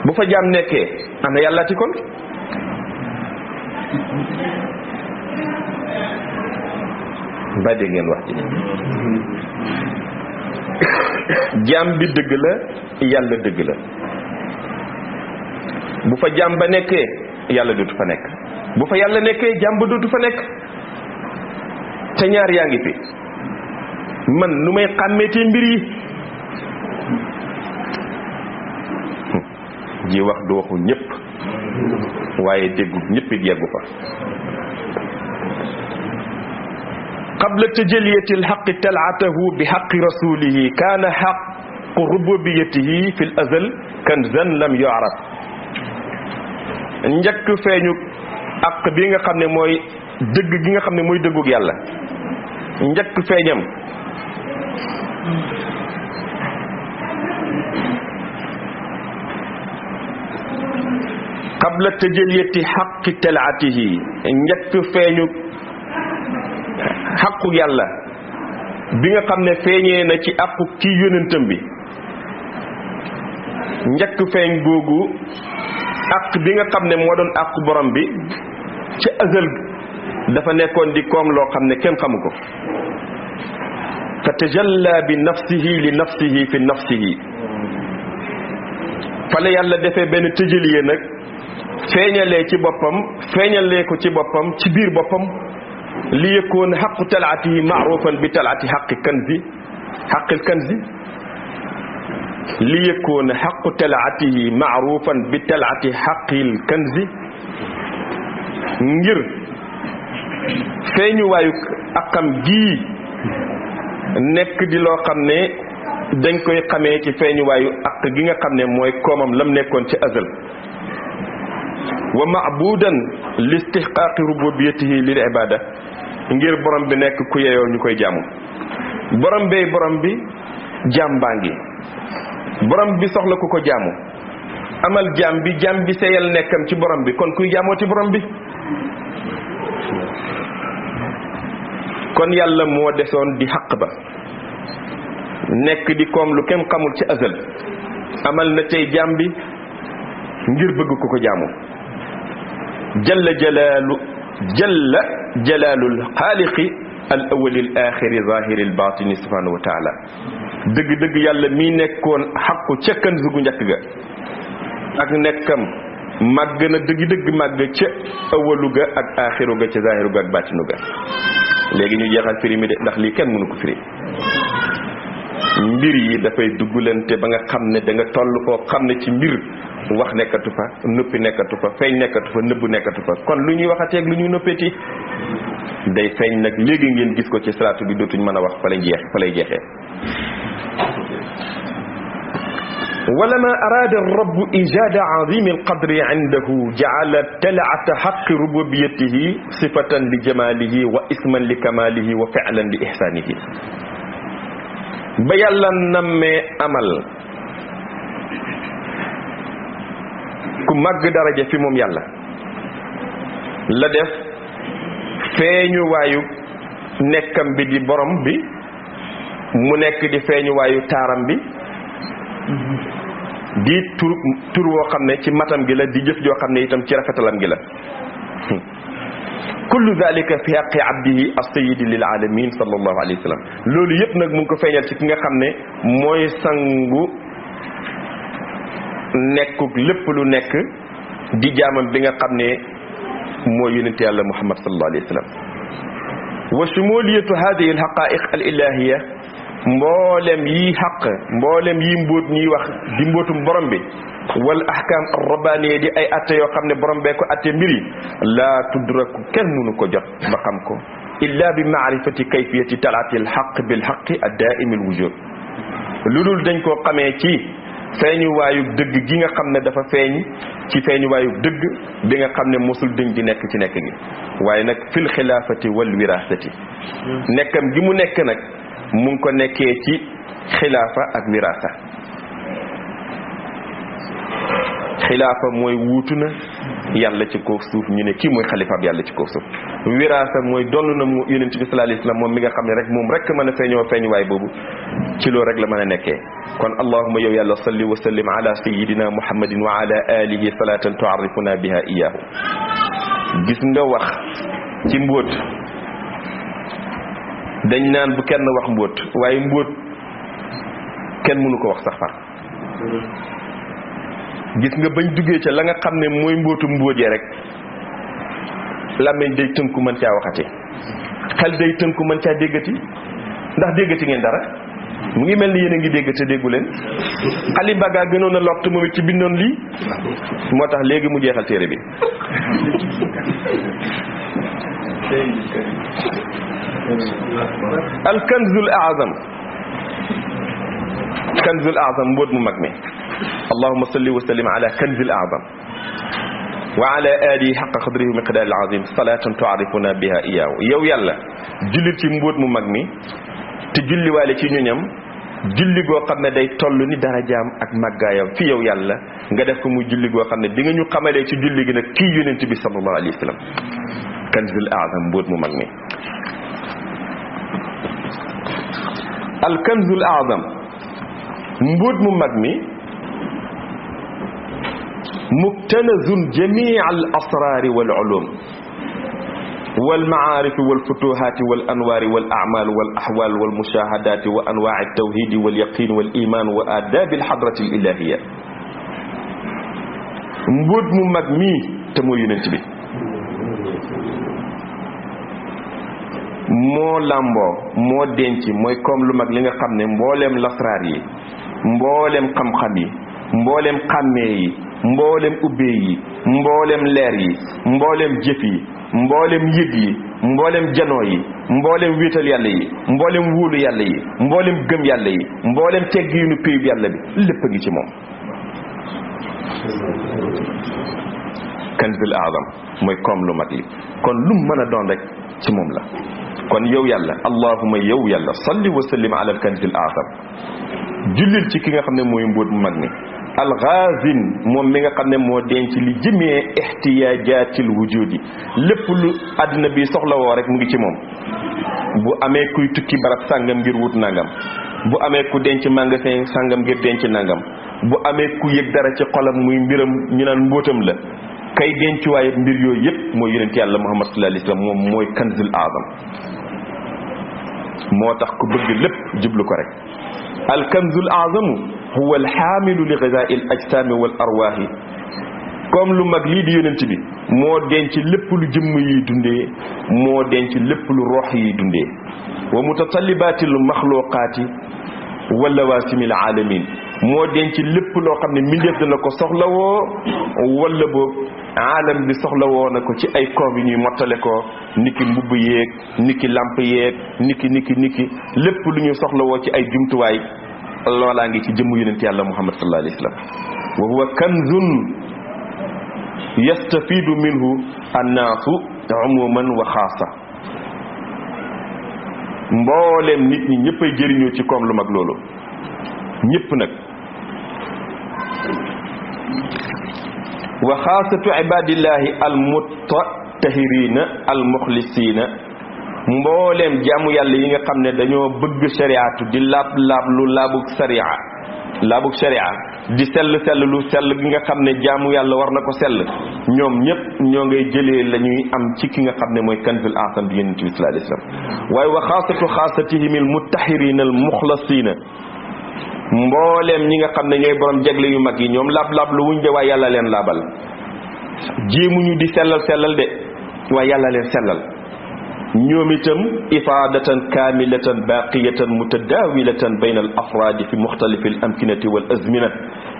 bu fa jaam nekkee ana yàllaati kon ba dégg ngeen wax ci jaam bi dëgg la yàlla dëgg la bu fa jaam ba nekkee yàlla dootu fa nekk bu fa yàlla nekkee jaam ba dootu fa nekk te ñaar yaa ngi fi man nu may xàmmeetee mbir yi ji wax du waxu ñëpp waaye déggu ñëpp it yeggu fa qabla tajaliyati alxaqi talatahu bi xaqi rasulihi kaana xaqu rububiyatihi fi l azal kanzan lam yu'raf njëkk feeñu àq bi nga xam ne mooy dëgg gi nga xam ne mooy dëggug yàlla njëkk feeñam qabla tajaliyati xaqi talaatihi njëkk feeñu xaqu yàlla bi nga xam ne feeñee na ci àqu kii yónentam bi njëkk feeñ googu àq bi nga xam ne moo doon àqu borom bi ci azal dafa nekkoon di koom loo xam ne kenn xamu ko fa tajalla bi nafsihi li nafsihi fi nafsihi fale yàlla defee benn tëjaliye nag feeñalee ci boppam feeñalee ko ci boppam ci biir boppam li yëkkoon xaqu talaatihi maarufan bi talaati xaqi kanzi xaqil kanzi li yëkkoon xaqu talaatihi maarufan bi talaati xaqil kanzi ngir feeñuwaayu akam gii nekk di loo xam ne dañ koy xamee ci feeñuwaayu ak gi nga xam ne mooy koomam lam nekkoon ci azal wa maabudan li istihqaaqi rububiyatihi lil ibada ngir borom bi nekk ku yeyoo ñu koy jaamu borom bi jaam baa ngi borom bi soxla ku ko jaamu amal jaam bi seyal nekkam ci borom bi kon kuy jaamoo ci borom bi kon yàlla moo desoon di xaq ba nekk di koom lu kenn xamul ci azal amal na tey jaam bi ngir bëgg ko ko jaamu jalla jalaalul xaaliqi al awwali al aaxiri zaahiri al baatini subhaanahu wa taala dëgg-dëgg yàlla mii nekkoon xaqu ca kanzu gu njëkk ga ak nekkam màgg na dëgg-dëgg màgg ca awalu ga ak aaxiru ga ca zaahiru ga ak baatinu ga léegi ñu jeexal firi mi de ndax lii kenn mënu ko firi mbir yi dafay duggalante ba nga xam ne da nga toll koo xam ne ci mbir wax nekkatu fa noppi nekkatu fa feeñ nekkatu fa nëbb nekkatu fa kon lu ñuy waxateeg lu ñuy noppeeti day feeñ nag léegi ngeen gis ko ci salaatu bi dootuñ mën a wax fa lay jeexee ولما أراد الرب إيجاد عظيم القدر عنده جعل تلعة حق ربوبيته صفة لجماله واسما لكماله وفعلا لإحسانه بيالا نمي أمل ku màgg daraja fi moom yàlla la def feeñu waayu nekkam bi di borom bi mu nekk di feeñu waayu taaram bi di tur woo xam ne ci matam gi la di jëf joo xam ne itam ci rafetalam gi la kullu dhalika fi haqqi abdihi as-sayyidi lil alamin sallallahu alayhi wa sallam loolu yëpp nag mu ngi ko feeñal ci ki nga xam ne mooy sangu nekkuk lépp lu nekk di jaamam bi nga xam ne mooy yonent yàlla muhammad sallallahu alayhi wa sallam wa shumuliyatu hadhihi al haqa'iq al ilahiyya mboolem yi xaq mboolem yi mbóot ñuy wax di mbóotum borom bi wal ahkam ar-rabbaniya di ay atte yoo xam ne borom bee ko atte mbir yi laa tudraku kenn mënu ko jot ba xam ko illa bi maarifati kayfiyati talaati al haqq bil haqqi ad-daa'im al wujud lu dul dañ koo xamee ci feeñu waayu dëgg gi nga xam ne dafa feeñ ci feeñu waayu dëgg bi nga xam ne mosul dëñ di nekk ci nekk gi waaye nag fil xilaafati wal wirasati nekkam gi mu nekk nag mu ngi ko nekkee ci xilaafa ak wirasa xilaafa mooy wuutu na yàlla ci kaw suuf ñu ne kii mooy xalifaab yàlla ci kaw suuf wirasa mooy donn na mu yonent bi sallallahu alayhi wasallam moom mi nga xam ne rek moom rek mën a feeñoo feeñuwaay boobu ci loolu rek la mën a nekkee kon allahumma yow yàlla salli wa sallim ala sayyidina muhammadin wa ala alihi salatan tu'arrifuna biha iyyahu gis nga wax ci mbóot dañ naan bu kenn wax mbóot waaye mbóot kenn mënu ko wax sax far gis nga bañ duggee ca la nga xam ne mooy mbóotu mbóotee rek làmmiñ day tënku mën caa waxati xel day tënku mën caa déggati ndax déggati ngeen dara mu ngi mel ni yéen a ngi dégg te déggu leen Ali Mbaga gënoon a lott moom it ci bindoon lii moo tax léegi mu jeexal téere bi al kanzul a'zam kanzul a'zam mbóot mu mag mi allahumma salli wa sallim ala kanzil a'zam wa ala alihi haqqa qadrihi wa miqdaril azim salatan tu'arifuna biha iyyahu yow yàlla jullit ci mbóot mu mag mi te julliwaale ci ñoñam julli goo xam ne day toll ni darajaam ak màggaayam fi yow yàlla nga def ko muy julli goo xam ne di nga ñu xamalee ci julli gi nag kii yonent bi sallallahu alayhi wa sallam kanzul a'zam mbóot mu mag mi al kanzul a'zam mbóot mu mag mi muktanazun jamii al asraar wal ulum wal maarif wal futuhaat wal anwaar wal a'maal wal ahwaal wal mushahadaat wa anwaa' at tawhiid wal yaqiin wal iimaan wa aadaab al hadrati al ilaahiyya mbóot mu mag mii te mooy yonent bi moo làmboo moo denc mooy comme lu mag li nga xam ne mbooleem lasraar yi mbooleem xam-xam yi mbooleem xàmmee yi mbooleem ubbee yi mbooleem leer yi mbooleem jëf yi mbooleem yëg yi mbooleem janoo yi mbooleem wéetal yàlla yi mbooleem wóolu yàlla yi mbooleem gëm yàlla yi mbooleem tegg yu nu péyub yàlla bi lépp a ngi ci moom kanzul a'zam mooy comme lu mag li kon lu mën a doon rek ci moom la kon yow yàlla allahumma yow yàlla salli wa sallim ala al kanzil a'zam jullil ci ki nga xam ne mooy mbóot mu mag mi alxaazin moom mi nga xam ne moo denc li jëmee ihtiyaajatil wujudi lépp lu àddina bi soxla woo rek mu ngi ci moom bu amee kuy tukki barab sàngam ngir wut nangam bu amee ku denc magasin sàngam ngir denc nangam, bu amee ku yëg dara ci xolam muy mbiram ñu naan mbóotam la, kay dencuwaay mbir yooyu yëpp mooy yonent yàlla Muhammad sallallahu alayhi wasallam. moom mooy kanzul azam. moo tax ku bëgg lépp jublu ko rek. al kanzul azamu huwa al xaamilu li ghidaa'i al ajsaami wal arwaahi. comme lu mag lii di yonent bi moo denc lépp lu jëmm yi dundee, moo denc lépp lu roox yi dundee. wa mutatalibaatil maxluqaati wa lawaasimil aalamin. moo denc lépp loo xam ne mbindeef dana ko soxlawoo wala boog aalam bi soxlawoo na ko ci ay koom yi ñuy mottale ko, niki mbubb yeeg niki lamp yeeg niki lépp lu ñu soxlawoo ci ay jumtuwaay loolaa ngi ci jëmm yonent yàlla Muhammad sallallahu alayhi wa sallam. wa huwa kanzun yastafidu minhu annaasu umuman wa xaasa. mbooleem nit ñi ñëppay jëriñoo ci koom lu mag loolu, ñëpp nag. wa xaasatu ibadillahi almutatahirina almuxlisina. mbooleem jaamu yàlla yi nga xam ne dañoo bëgg shariatu di laab lu laabug sharia di sell lu sell gi nga xam ne jaamu yàlla war na ko sell, ñoom ñëpp ñoo ngay jëlee la ñuy am ci ki nga xam ne mooy kanzul a'zam bi yonent bi sallallahu alayhi wasallam. waaye wa xaasatu xaasatihimil mutahirina al muxlasina. mbooleem ñi nga xam ne ñooy borom jagle yu mag yi, ñoom laab lu wuñ de waaye yàlla leen laabal. jéemuñu di sellal de waaye yàlla leen sellal. ñoom itam ifaadatan kaamilatan baqiyatan mutadawilatan bayna al afraadi fi muxtalifi al amkinati wal azmina.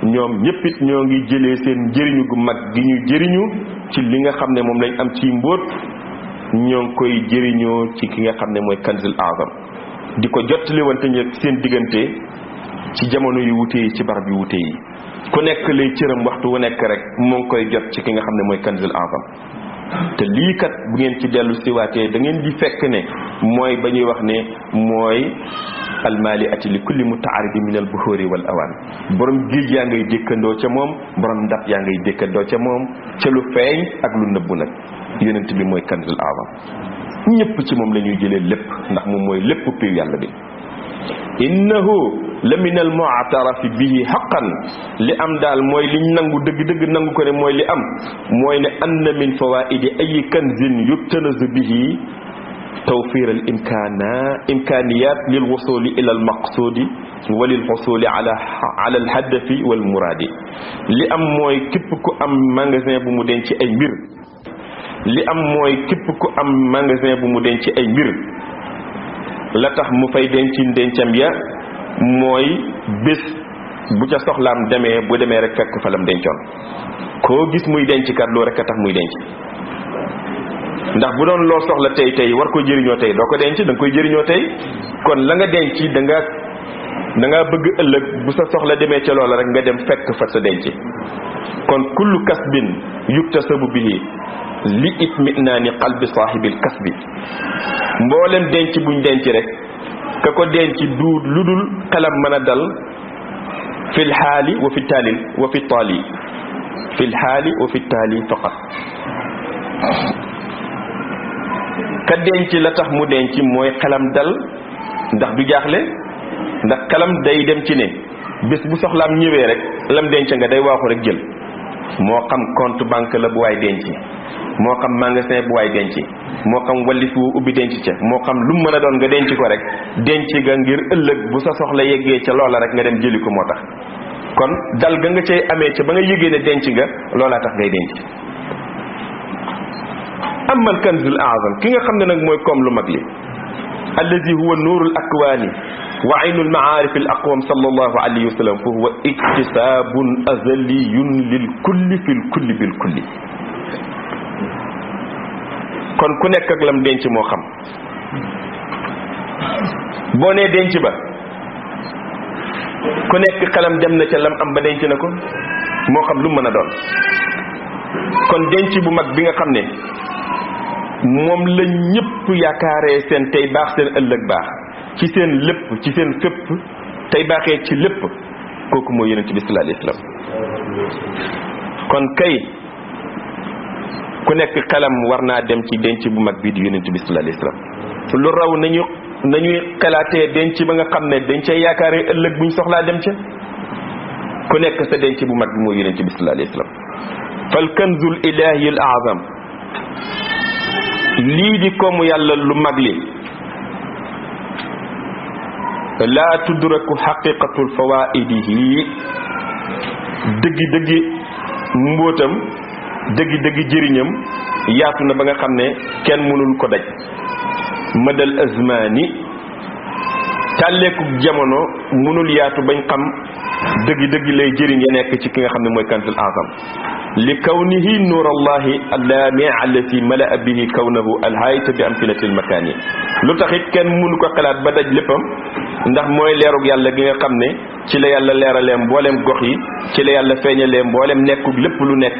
ñoom ñëpp it ñoo ngi jëlee seen njëriñu gu mag gi ñu jëriñu ci li nga xam ne moom lañ am ci mbóot, ñoo ngi koy jëriñoo ci ki nga xam ne mooy kanzul azam, di ko jottali wante ñëpp seen diggante ci jamono yu wute yi, ci barab yu wute yi. ku nekk lay cëram waxtu wu nekk rek moo ngi koy jot ci ki nga xam ne mooy kanzul azam. te lii kat bu ngeen ci dellu siwaatee da ngeen di fekk ne mooy ba ñuy wax ne mooy almaali ati li kulli mutaaridi min al buhuri wal awaan. borom géej yaa ngay dékkandoo ca moom, borom ndab yaa ngay dékkandoo ca moom, ca lu feeñ ak lu nëbbu nag. yonent bi mooy kanzul azam. ñëpp ci moom la ñuy jëlee lépp, ndax moom mooy lépp piw yàlla bi. innahu la min al mu'tarafi bihi haqqan. li am daal mooy liñ nangu dëgg nangu ko ne mooy li am, mooy ne anna min fawaidi ay kanzin yuktanazu bihi tawfir al imkaniyat lil wusuli ila al maqsudi wa lil husuli ala al hadafi wal muradi. li am mooy képp ku am magasin bu mu denc ay mbir, li am mooy képp ku am magasin bu mu denc ay mbir, la tax mu fay dencam ya mooy bés bu ca soxlaam demee, bu demee rek fekk fa lam dencoon. koo gis muy denc kat loo rek a tax muy denc. ndax bu doon loo soxla tey war ko jëriñoo tey doo ko denc, da nga koy jëriñoo tey. kon la nga denc da nga bëgg ëllëg bu sa soxla demee ca loola rek nga dem fekk fa sa denc. kon kullu kasbin yuktasabu bihi li itminaani qalbi saahibil kasbi. mboolem denc buñ denc rek ka ko denc du lu dul xelam mën a dal fil xaali wa fi taali fil xaali wa fi taali faqat. ka denc la tax mu denc mooy xelam dal, ndax du jaaxle, ndax xelam day dem ci ne bés bu soxlaam ñëwee rek lam denc nga day waaxu rek jël. moo xam compte banque la bu waay denc, moo xam magasin bu waay denc, moo xam wallis wu ubbi denc ca, moo xam lu mu mën a doon nga denc ko rek, denc ga ngir ëllëg bu sa soxla yeggee ca loola rek nga dem jëli ko moo tax. kon dal ga nga cay amee ca ba nga yëgee ne denc nga loolaa tax ngay denc. amal kanzul a'zam ki nga xam ne nag mooy koom lu mag li, allazi huwa nuurul akwaani wa aynul maarif al aqwam sallallahu alayhi wa sallam, fa huwa iktisaabun azaliyun lil kulli fil kulli bil kulli. kon ku nekk ak lam denc moo xam. boo nee denc ba ku nekk xelam dem na ca lam am ba denc na ko, moo xam lu mën a doon. kon denc bu mag bi nga xam ne moom la ñëpp yaakaaree seen tey baax seen ëllëg baax, ci seen lépp ci seen fépp tey baaxee ci lépp, kooku mooy yonent bi sallallahu alayhi wasallam. kon kay ku nekk xelam war naa dem ci denc bu mag bii di yonent bi sallallahu alayhi wasallam. lu raw nañu nañuy xalaatee denc ba nga xam ne dañ cay yaakaaree ëllëg buñ soxlaa dem ca ku nekk sa denc bu mag bi mooy yonent bi sallallahu alayhi wa sallam fal kanzul ilahi al azam lii di koomu yàlla lu mag li laa tudraku xaqiqatul fawaidihi dëggi mbóotam dëggi jëriñam yaatu na ba nga xam ne kenn mënul ko daj madal azmani tàlleeku jamono mënul yaatu bañ xam dëggi lay jëriñ ya nekk ci ki nga xam ne mooy kanzul azam li kawnihi nuur allahi allaami allati malaa bihi kawnahu alhaayita bi amkinati almakaani lu taxit kenn mënu ko xalaat ba daj léppam ndax mooy leerug yàlla gi nga xam ne ci la yàlla leeralee mboolem gox yi ci la yàlla feeñalee mboolem nekkug lépp lu nekk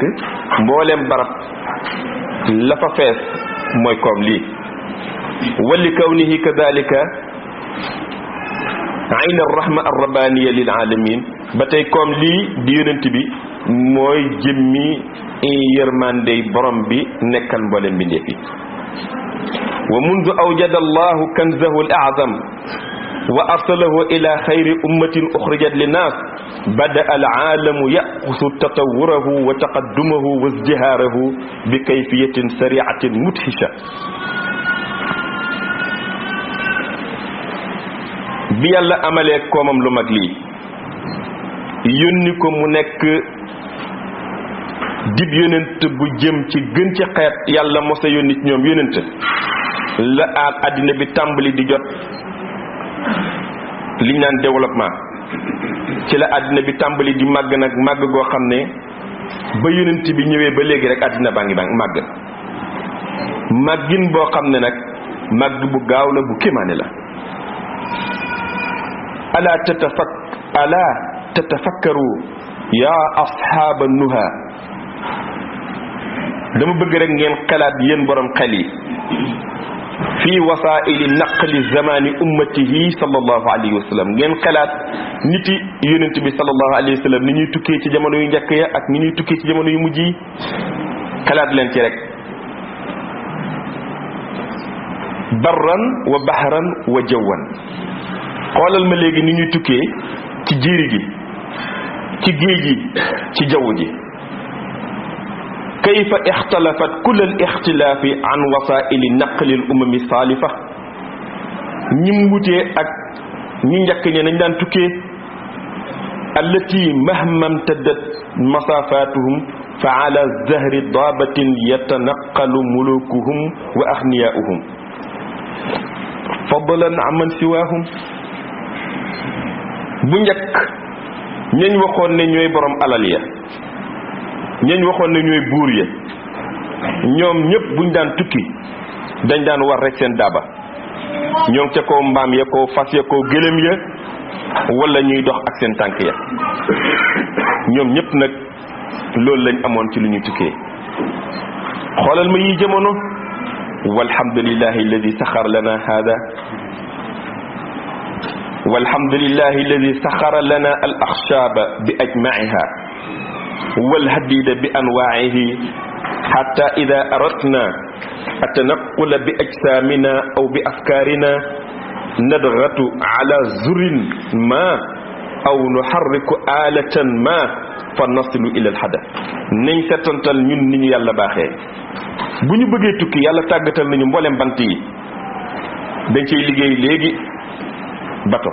mboolem barab la fa fees mooy koom lii wali kawnihi kadalika ayna arrahma arrabaniya lil alamin ba tey koom lii di yonent bi mooy jëmmi yërmandey borom bi nekkal mboolem mbindeef yi wa mundu awjada allahu kanzahu al a'zam wa arsalahu ila xayri ummatin uxrijat linnaas bada al aalamu yaxusu tatawurahu wa taqaddumahu wa izdihaarahu bi kayfiyatin sariatin mudhisha bi yàlla amalee koomam lu mag lii yónni ko mu nekk dib yónent bu jëm ci gën ci xeet yàlla mos a yónni ci ñoom yónent la àddina bi tàmbali di jot liñ naan développement ci la àddina bi tàmbali di màgg nag màgg goo xam ne ba yónent bi ñëwee ba léegi rek àddina baa ngi màgg màggin boo xam ne nag màgg bu gaaw la bu kéemaane la ala tatafakkaru yaa asxaaba nuha dama bëgg rek ngeen xalaat yéen borom xel yi fii wasaili naqli zamani ummatihi sallallahu alayhi wa sallam ngeen xalaat niti yonent bi sallallahu alayhi wa sallam ni ñuy tukkee ci jamono yu njëkk ya ak ni ñuy tukkee ci jamono yu mujj yi xalaat leen ci rek barran wa bahran wa jawwan xoolal ma léegi ni ñuy tukkee ci jiiri gi ci géej gi ci jaww ji kayfa ixtalafat kull al ixtilaafi an wasaili naqli al umami saalifa ñim wutee ak ñi njëkk ñe nañ daan tukkee allati mahmam taddat masafatuhum fa ala zahri daabatin yatanaqalu mulukuhum wa axniyaauhum fadlan amman siwaahum bu njëkk ñañ waxoon ne ñooy borom alal ya ñañ waxoon ne ñooy buur ya ñoom ñëpp buñ daan tukki dañ daan war rek seen daaba ñoo ngi ca kaw mbaam ya kaw fas ya kaw gëlëm ya wala ñuy dox ak seen tànk ya ñoom ñëpp nag loolu lañ amoon ci lu ñuy tukkee xoolal ma yi jamono walhamdulillahi alladi saxar lana hada walhamdulillahi alladi saxara lana al axshaaba bi ajmaiha walhadida bi anwaihi xata ida aradna atanaqula bi ajsamina aw bi afkaarina nadratu ala zurin ma aw nuxarriku alatan ma fa nasilu ila alhadaf nañ setantal ñun ni ñu yàlla baaxee bu ñu bëggee tukki yàlla tàggatal nañu mboolem bant yi dañ ciy liggéey léegi bato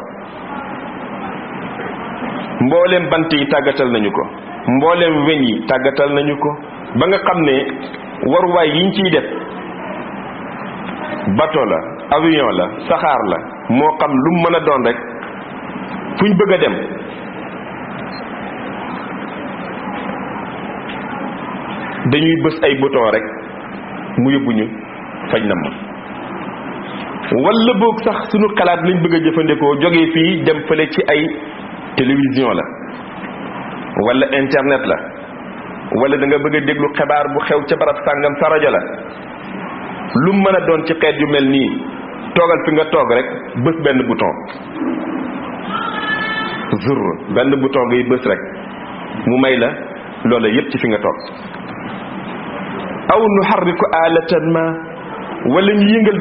mboolem bant yi tàggatal nañu ko mboolem weñ yi tàggatal nañu ko ba nga xam ne waruwaay yiñ ciy def bato la avion la saxaar la moo xam lu mu mën a doon rek fuñ bëgg a dem dañuy bës ay bouton rek mu yóbbuñu faj na ma wala boog sax suñu xalaat lañ bëgg a jëfandikoo jógee fii dem fële ci ay télévision la wala internet la wala da nga bëgg a déglu xibaar bu xew ca barab sàngam sa rajo la lu mën a doon ci xeet yu mel nii toogal fi nga toog rek bës benn bouton zur benn bouton ngay bës rek mu may la loola yépp ci fi nga toog aw nu xarriku alatan ma wala ñu yëngal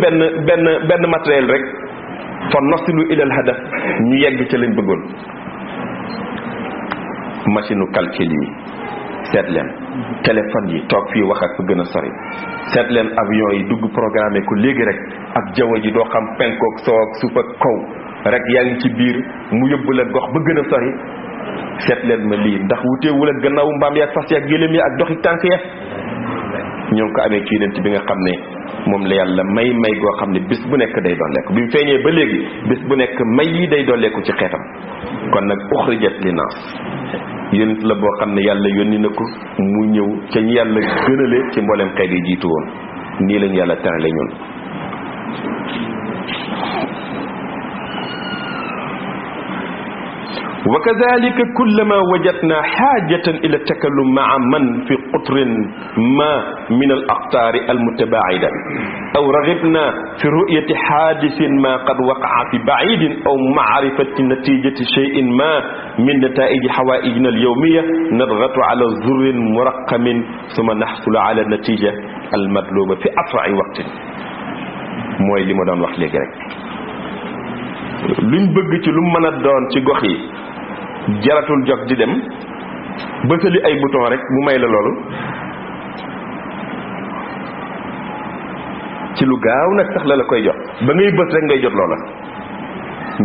benn matériel rek fa nasilu ilal hadaf ñu yegg ca lañ bëggoon. machine u calcul yi seet leen téléphone yi toog fii wax ak fa gën a sori seet leen avion yi dugg programmé ko léegi rek ak jaww ji doo xam penkook soo ak suuf ak kaw rek yaa ngi ci biir mu yóbbu la gox ba gën a sori. seet leen ma lii ndax wuteewul ak gannaaw mbaam yaag fas yaag gëléem yi ak doxi tànk ya ñoo ngi ko amee ci yonent bi nga xam ne moom la yàlla may goo xam ne bis bu nekk day dolleeku bi mu feeñee ba léegi bis bu nekk may yi day dolleeku ci xeetam. kon nag uxrijat li naas yonent la boo xam ne yàlla yónni na ko mu ñëw ca ñu yàlla gënale ci mboolem xeet yi jiitu woon nii lañu yàlla terale ñun. wa kadhalika kullama wajadna xaajatan ila takallum maa man fi qutrin ma min al aqtaari al mutabaida aw raghibna fi ru'yati xaadisin ma qad waqaa fi baidin aw maarifati natijati cheyin ma min nataiji xawaijina al yawmiya nadgatu ala zurrin muraqamin summa naxsulu ala natija al matluba fi asrai waqtin. mooy li ma doon wax léegi rek luñ bëgg ci lu mën a doon ci gox yi jaratul jog di dem bësali ay bouton rek mu may la loolu ci lu gaaw nag sax la koy jox ba ngay bës rek ngay jot loola.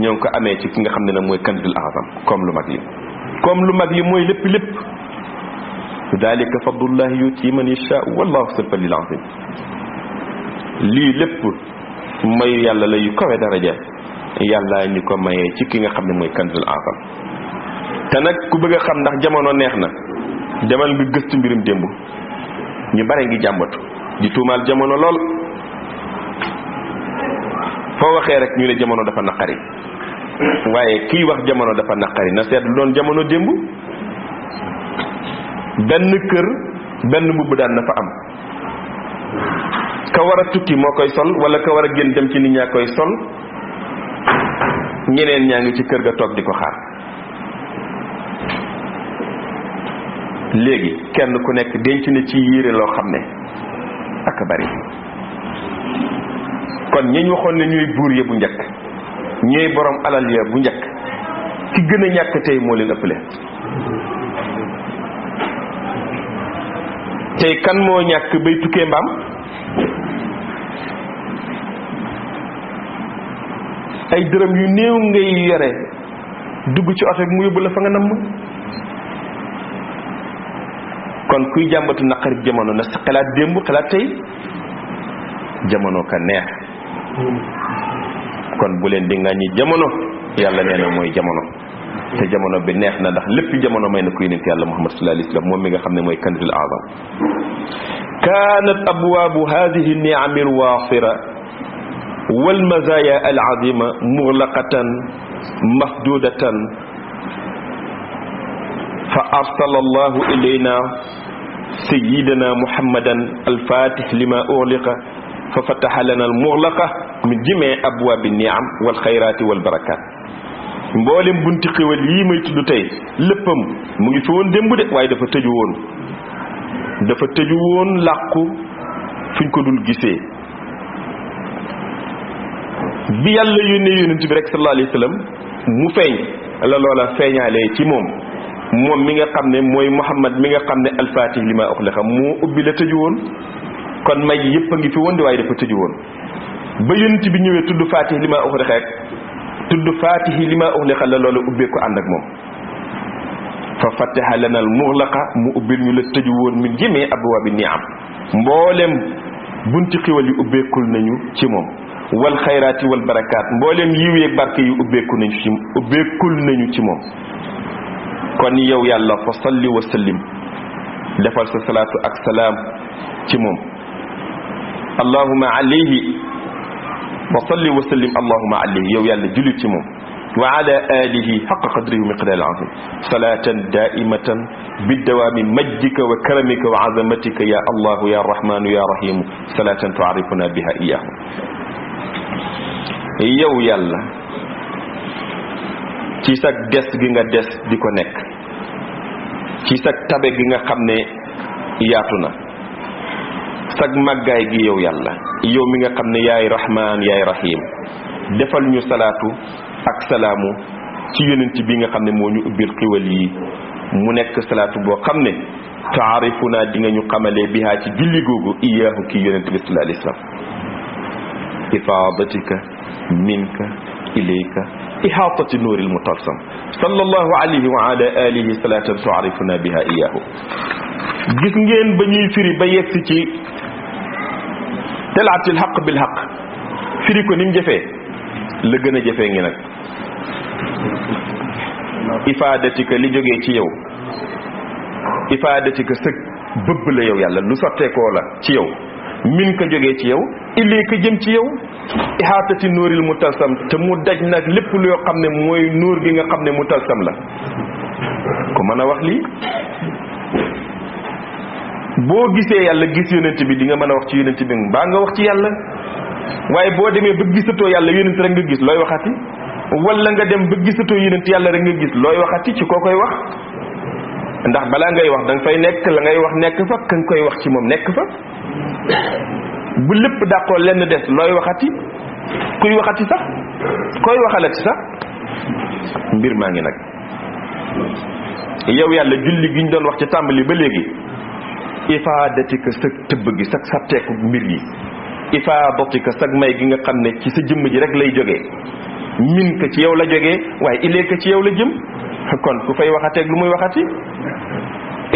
ñoo ngi ko amee ci ki nga xam ne nag mooy kanzul azam comme lu mag li mooy lépp dalika fadlullahi yuti man yasha wallahu sul fadlil azim. lii lépp mayu yàlla la yu kawe daraja yàlla ñu ko mayee ci ki nga xam ne mooy kanzul azam. te nag ku bëgg a xam ndax jamono neex na demal nga gëstu mbirum démb ñu bare ngi jàmbatu di tuumaal jamono lool foo waxee rek ñu ne jamono dafa naqari waaye kiy wax jamono dafa naqari na seet lu doon jamono démb. benn kër benn mbubb daan na fa am ka war a tukki moo koy sol wala ka war a génn dem ci nit ñaa koy sol ñeneen ñaa ngi ci kër ga toog di ko xaar. léegi kenn ku nekk denc na ci yére loo xam ne ak bari kon ñi ñu waxoon ne ñooy buur ya bu njëkk ñooy borom alal ya bu njëkk ki gën a ñàkk tey moo leen ëppale. tey kan moo ñàkk bay tukkee mbaam ay dërëm yu néew ngay yore dugg ci oto bi mu yóbbu la fa nga namm. kon kuy jàmbatu naqarib jamono na sa xalaat démb xalaat tey jamono ka neex. kon bu leen di ŋàññi jamono yàlla nee na mooy jamono te jamono bi neex na ndax lépp jamono may na ko yonent yàlla Muhammad sallallahu alayhi wa sallam moom mi nga xam ne mooy kanzul azam. kaanat abwaabu hadihi ni'am alwaafira wal mazaya al azima muglaqatan masdudatan fa arsala allahu ilayna sayyidina muhammadan alfatih lima ughliqa fa fataha lana almughlaqa min jami' abwaabi ni'am wal xayraati wal barakaat. mboolem bunti xéwal yii may tudd tey léppam mu ngi fi woon démb de waaye dafa tëju woon làqu fuñ ko dul gisee. bi yàlla yónnee yonent bi rek sallallahu alayhi wa sallam mu feeñ la loola feeñaalee ci moom mi nga xam ne mooy Muhammad mi nga xam ne alfatih li ma uxliqa moo ubbi la tëju woon. kon may yëpp a ngi fi woon di waaye dafa tëju woon ba yonent bi ñëwee tudd fatih li ma uxliqa rek tudd fatih li ma uxliqa la loola ubbee ko ànd ak moom. fa fataha lana al mughlaqa mu ubbil ñu la tëju woon min jami abwaabi ni'am mboolem bunti xiwal yu ubbeekul nañu ci moom. wal xayraati wal barakaat mboolem yiw yeeg barke yu ubbeekul nañu ci moom. kon yow yàlla fa salli wa sallim defal sa salaatu ak salaam ci moom. allahumma alayhi wa salli wa sallim allahumma alayhi yow yàlla jullit ci moom. wa ala alihi haqqa qadrihi wa miqdaarihi al-azim salatan daimatan bidawaami majdika wa karamika wa azamatika ya allahu ya rahmanu ya rahimu salatan tuarifuna biha iyahu. yow yàlla ci sag des gi nga des di ko nekk ci sag tabe gi nga xam ne yaatu na sag màggaay gi yow yàlla yow mi nga xam ne yaay rahman yaay rahim defal ñu salaatu ak salaamu ci yonent bi nga xam ne moo ñu ubbil xiwal yi mu nekk salaatu boo xam ne taarifuna di nga ñu xamalee bihaa ci julli googu iyaahu kii yonent bi sallallahu alayhi wa sallam ifaadatika minka ilayka ihaatati nuuril mutalsam sallallahu alayhi wa ala alihi salatan taarifuna biha iyaahu. gis ngeen ba ñuy firi ba yegsi ci talaatil xaq bil xaq firi ko ni mu jafee la gën a jafee ngi nag ifaadatika li jógee ci yow ifaadatika sëg bëbb la yow yàlla lu sotteekoo la ci yow min ka jógee ci yow illee ka jëm ci yow ihaatati nuuril mutalsam te mu daj nag lépp loo xam ne mooy nuur gi nga xam ne mutalsam la ku mën a wax lii boo gisee yàlla gis yonent bi di nga mën a wax ci yonent bi mbaa nga wax ci yàlla waaye boo demee ba gisatoo yàlla yonent rek nga gis looy waxati wala nga dem ba gisatoo yonent yàlla rek nga gis looy waxati ci koo koy wax ndax balaa ngay wax da nga fay nekk la ngay wax nekk fa ka nga koy wax ci moom nekk fa bu lépp dàqoo lenn des looy waxati kuy waxati sax koy waxalati sax mbir maa ngi nag yow yàlla julli gi ñu doon wax ci tàmbali ba léegi ifaadatika sa tëbb gi sa satteeku mbir yi ifaadatika sag may gi nga xam ne ci sa jëmm ji rek lay jógee min ka ci yow la jógee waaye ilee ka ci yow la jëm kon ku fay waxateeg lu muy waxati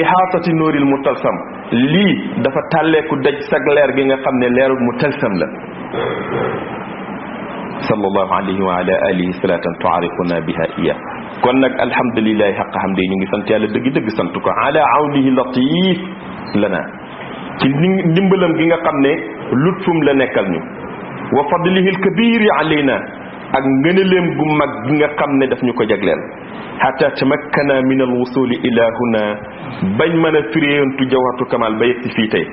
ihaatati nuuril mutalsam lii dafa tàlleeku daj sag leer gi nga xam ne leerul mutalsam la sallallahu alayhi wa ala alihi salatan tuarifuna biha iya kon nag alhamdulilahi xaqa hamdi ñu ngi sant yàlla dëgg-dëgg sant ko ala awnihi latif lana ci ndimbalam gi nga xam ne lutfum la nekkal ñu wa fadlihi alkabiri alayna ak ngënaleem gu mag gi nga xam ne daf ñu ko jagleel hatta tamakkana min alwusuli ila huna bañ mën a firéentu jawhatu kamal ba yegg si fii tey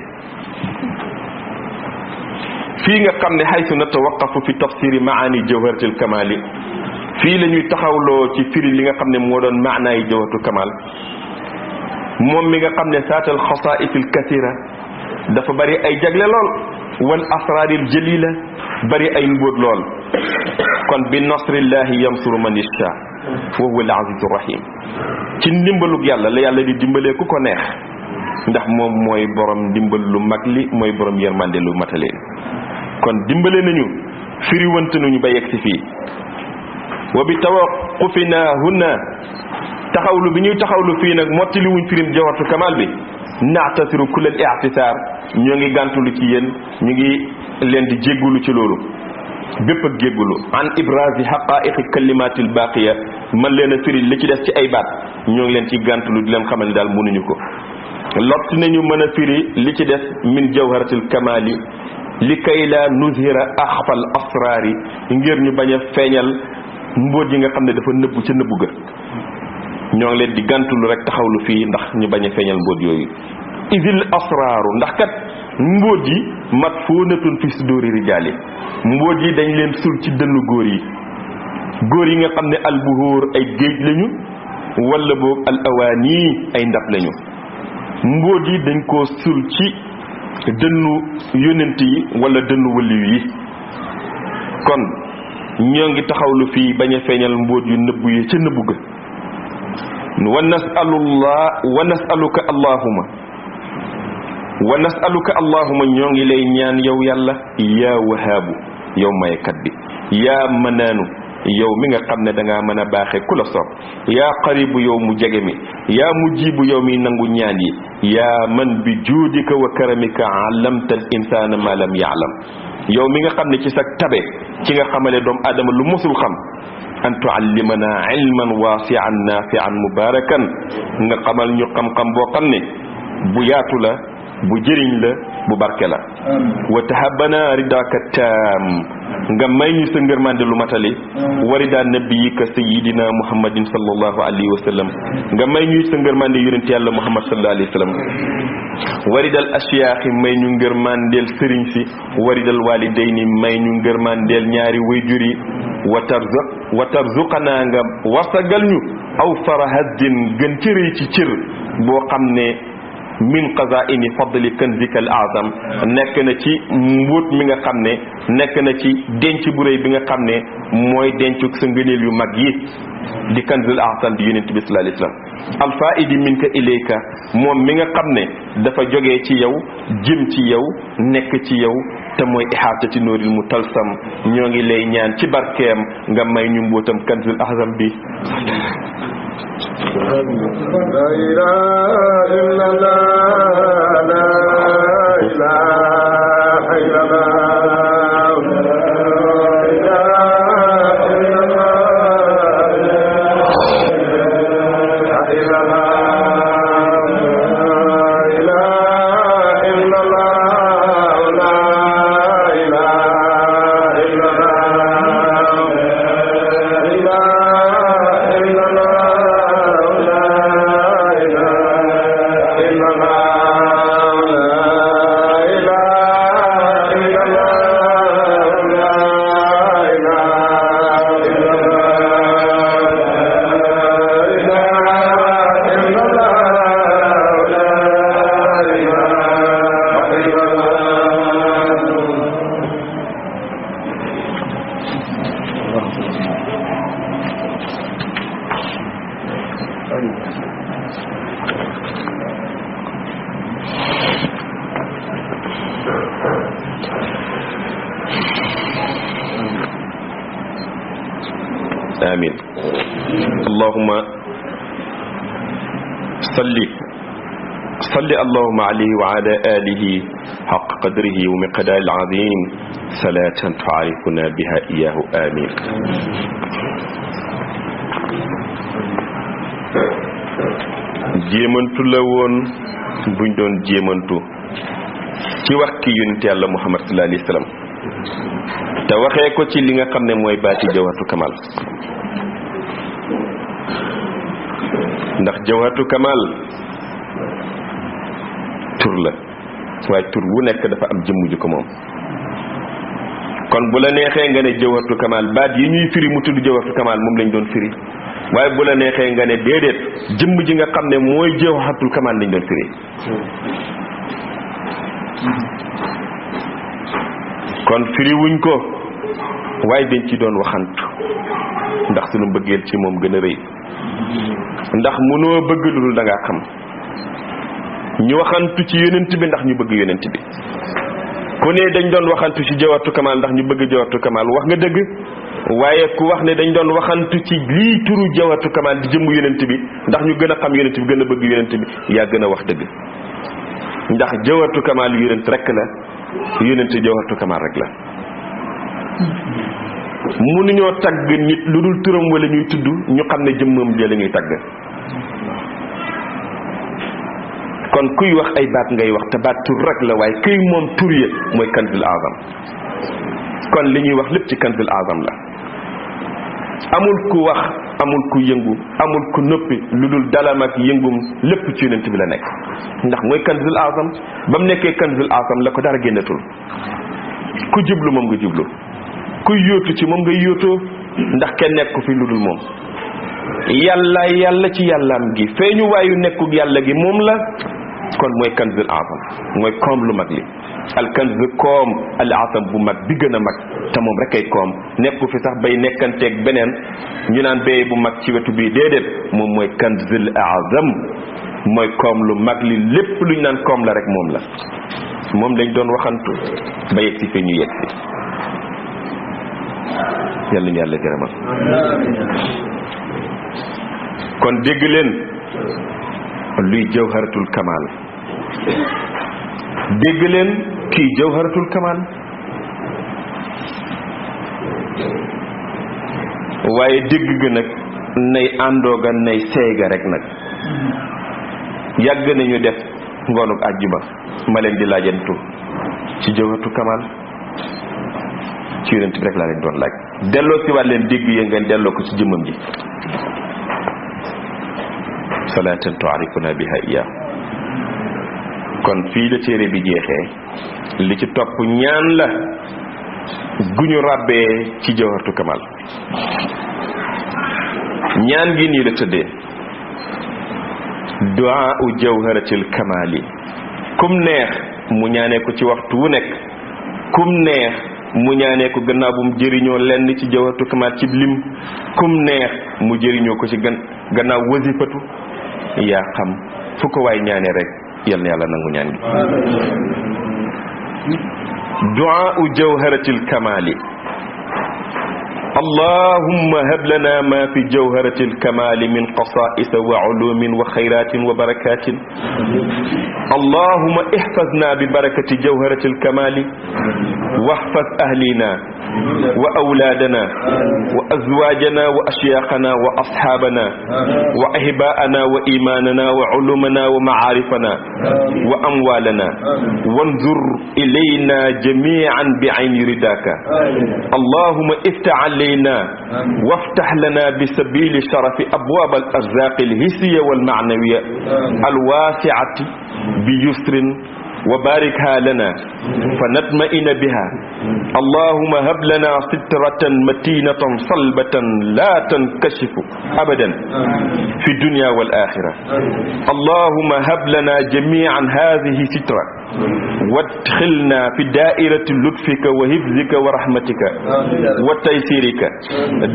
fii nga xam ne haytu natawaqafu fi tafsiri maani jawharatil kamali fii la ñuy taxawloo ci firi li nga xam ne moo doon maanaayi jawhatu kamal moom mi nga xam ne saatal xasaa'isil kasira dafa bari ay jagle lool wal asraaril jalila bari ay mbóot lool kon bi nasrillahi yamsuru man yasha wa huwa al azizur rahim ci ndimbalug yàlla la yàlla di dimbalee ku ko neex ndax moom mooy borom ndimbal lu mag li mooy borom yërmande lu mataleen kon dimbale nañu firi wante nañu ba yegg si fii wa bi tawaqufina huna taxawlu bi ñuy taxawlu fii nag mottali wuñ firim jawhatu kamal bi naatasiru kullal i'tisaar ñoo ngi gàntulu ci yéen ñu ngi leen di jéggulu ci loolu bépp ak jéggulu an ibrasi haqaiqi kalimatil baqiya man leen a firi li ci des ci ay baat ñoo ngi leen ci gàntulu di leen xamal ne daal mënuñu ko lott nañu mën a firi li ci des min jawharatil kamali li kay la nuzhira axfal asraari ngir ñu bañ a feeñal mbóot yi nga xam ne dafa nëbbu ca nëbbu ga ñoo ngi leen di gàntulu rek taxawlu fii ndax ñu bañ a feeñal mbóot yooyu isil asraaru ndax kat mbóot yi madfunatun fi suduri rijaali mbóot yi dañ leen sul ci dënnu góor yi nga xam ne albuhóor ay géej lañu wala boog al awaani ay ndab lañu mbóot yi dañ koo sul ci dënnu yonent yi wala dënnu waliyu yi kon ñoo ngi taxawlu fii bañ a feeñal mbóot yu nëbbu yi ca nëbbu ga wa nasaluka allahuma ñoo ngi lay ñaan yow yàlla yaa wahaabu yow maykat bi yaa manaanu yow mi nga xam ne dangaa mën a baaxe ku la soob yaa qaribu yow mu jege mi yaa mujibu yow mi nangu ñaan yi yaa man bi juudika wa karamika allamta al insana ma lam yaalam yow mi nga xam ne ci sa tabe ci nga xamale doomu aadama lu mosul xam an tuallimana ilman waasi'an naafi'an mubarakan nga xamal ñu xam-xam boo xam ne bu yaatu la bu jëriñ la bu barke la wa tahabbana ridaka taam nga may ñu sa ngërmande lu matali warida nabiyika sayidina muhammadin sallallahu alayhi wa sallam nga may ñu sa ngërmande yonent yàlla muhammad sallallahu alayhi wa sallam waridal asiyaaxi may ñu ngërmandeel sëriñ si waridal walidayni may ñu ngërmandeel ñaari wayjur yi wa tarzuqana nga wasagal ñu aw farahaddin gën cërëy ci cër boo xam ne min qazaini fadli kanzika al azam nekk na ci mbóot mi nga xam ne nekk na ci denc bu rëy bi nga xam ne mooy dencu sa ngëneel yu mag yi di kanzul azam di yonent bi sallallahu alayhi wasallam alfaidi minka ilayka moom mi nga xam ne dafa jógee ci yow jëm ci yow nekk ci yow te mooy ihaatati nooril mu talsam ñoo ngi lay ñaan ci barkeem nga may ñu mbóotam kanzul azam bi la ilaha illallah la ilaha illallah آمين اللهم صل اللهم عليه وعلى آله حق قدره ومقدار العظيم صلاة تعرفنا بها إياه آمين jéemantu la woon buñ doon jéemantu ci wax ki yonent Yàlla Muhammad sallallahu alayhi wasallam te waxee ko ci li nga xam ne mooy baati jawhatu kamal ndax jawhatu kamal tur la waaye tur wu nekk dafa am jëmm ju ko moom kon bu la neexee nga ne jawhatu kamal baat yi ñuy firi mu tudd jawhatu kamal moom lañ doon firi waaye bu la neexee nga ne déedéet jëmm ji nga xam ne mooy jawhatul kamal lañ doon firi kon firi wuñ ko waaye dañ ci doon waxantu ndax suñu mbëggeel ci moom gën a rëy ndax mënoo bëgg lu dul da ngaa xam ñu waxantu ci yonent bi ndax ñu bëgg yonent bi ku ne dañ doon waxantu ci jawhatu kamal ndax ñu bëgg jawhatu kamal wax nga dëgg waaye ku wax ne dañ doon waxantu ci lii turu jawhatu kamal di jëmm yonent bi ndax ñu gën a xam yonent bi gën a bëgg yonent bi yaa gën a wax dëgg ndax jawhatu kamal yonent rek la yonent jawhatu kamal rek la mënuñoo tagg nit lu dul turam wala ñuy tudd ñu xam ne jëmmam jële la ñuy tagg kon kuy wax ay baat ngay wax te baat tur rek la waaye kuy moom tur ya mooy kanzul azam kon li ñuy wax lépp ci kanzul azam la amul ku wax amul ku yëngu amul ku noppi lu dul dalam ak yëngum lépp ci yonent bi la nekk ndax mooy kanzul azam ba mu nekkee kanzul azam la ko dara génnatul ku jublu moom nga jublu kuy yóotu ci moom nga yóotoo ndax kenn nekku fi lu dul moom yàlla ci yàllaam gi feeñu waayu nekku yàlla gi moom la kon mooy kanzul azam mooy koom lu mag li al kanz koom al azam bu mag bi gën a mag te moom rek ay koom nekku fi sax bay nekkanteeg beneen ñu naan béy bu mag ci wetu bii déedéet moom mooy kanzul azam mooy koom lu mag li lépp luñ naan koom la rek moom la moom lañ doon waxantu ba yegg si fi ñu yegg si yàlla ñu yàlla gërëmal kon dégg leen luy jawharatul kamal dégg leen kii jawharatul kamal waaye dégg ga nag nay àndooga nay seeyga rek nag yàgg nañu def ngoonuk àjjuma ma leen di laajantu ci jawharatul kamal ci yonent bi rek laa leen doon laaj delloo si waat leen dégg ya ngeen delloo ko ci jëmmam ji salaatan tu'arifuna biha iya kon fii la téere bi jeexee li ci topp ñaan la guñu ràbbee ci jawharatu kamal ñaan gi nii la tëddee du'aa'u jawharatil kamali kum neex mu ñaanee ko ci waxtu wu nekk kum neex mu ñaanee ko gannaaw bu mu jëriñoo lenn ci jawharatul kamal ci lim kum neex mu jëriñoo ko ci gannaaw wasifatu yaa xam fu ko waay ñaanee rek yal na yàlla nangu ñaan gi du'aa'u jawharatil kamali اللهم هب لنا ما في جوهرة الكمال من قصائص وعلوم وخيرات وبركات اللهم احفظنا ببركة جوهرة الكمال واحفظ أهلنا وأولادنا وأزواجنا وأشياخنا وأصحابنا وأهباءنا وإيماننا وعلومنا ومعارفنا وأموالنا وانظر إلينا جميعا بعين رداك اللهم افتح علينا وافتح لنا بسبيل شرف أبواب الأرزاق الحسية والمعنوية الواسعة بيسر وباركها لنا فنطمئن بها اللهم هب لنا سترة متينة صلبة لا تنكشف أبدا في الدنيا والآخرة اللهم هب لنا جميعا هذه سترة وادخلنا في دائرة لطفك وحفظك ورحمتك وتيسيرك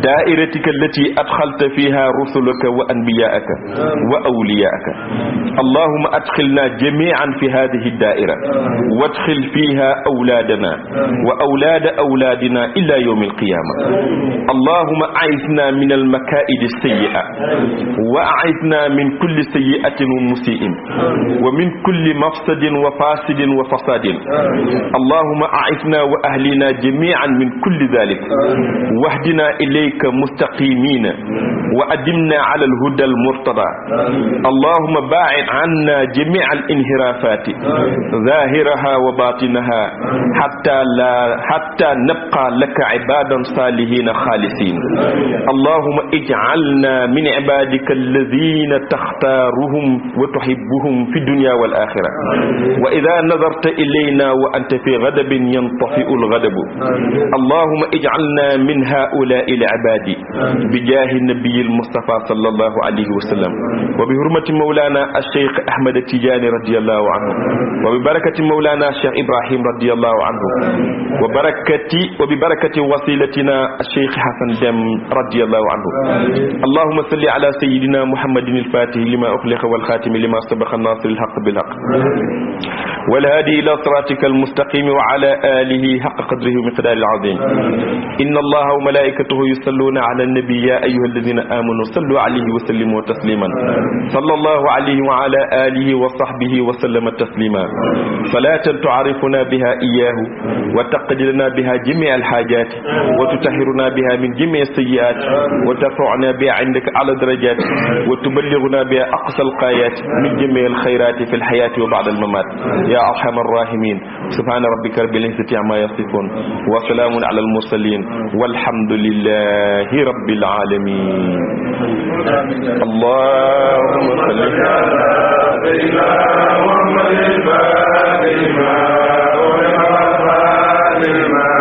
دائرتك التي أدخلت فيها رسلك وأنبياءك وأولياءك اللهم أدخلنا جميعا في هذه الدائرة وادخل فيها أولادنا وأولاد أولادنا إلى يوم القيامة اللهم أعذنا من المكائد السيئة وأعذنا من كل سيئة ومسيء ومن كل مفسد وفاسد وفساد اللهم أعذنا وأهلنا جميعا من كل ذلك واهدنا إليك مستقيمين وأدمنا على الهدى المرتضى اللهم باعد عنا جميع الانحرافات ظاهرها وباطنها حتى نبقى لك عبادا صالحين خالصين اللهم اجعلنا من عبادك الذين تختارهم وتحبهم في الدنيا والآخرة وإذا نظرت إلينا وأنت في غضب ينطفئ الغضب اللهم اجعلنا من هؤلاء العباد بجاه النبي المصطفى صلى الله عليه وسلم وبحرمة مولانا الشيخ أحمد التجاني رضي الله عنه وببركة مولانا الشيخ إبراهيم رضي الله عنه وببركة وصيلتنا الشيخ حسن دم رضي الله عنه اللهم صل على سيدنا محمد الفاتح لما أخلق والخاتم لما سبق الناصر الحق بالحق والهادي إلى صراطك المستقيم وعلى آله حق قدره ومقداره العظيم إن الله وملائكته يصلون على النبي يا أيها الذين آمنوا صلوا عليه وسلموا تسليما صلى الله عليه وعلى آله وصحبه وسلم تسليما صلاة تعرفنا بها إياه وتقضي لنا بها جميع الحاجات وتطهرنا بها من جميع السيئات وترفعنا بها عندك على درجات وتبلغنا بها أقصى الغايات من جميع الخيرات في الحياة وبعد الممات يا أرحم الراحمين سبحان ربك رب العزة عما يصفون وسلام على المرسلين والحمد لله رب العالمين اللهم صل على سيدنا محمد الفاتح لما أغلق والخاتم لما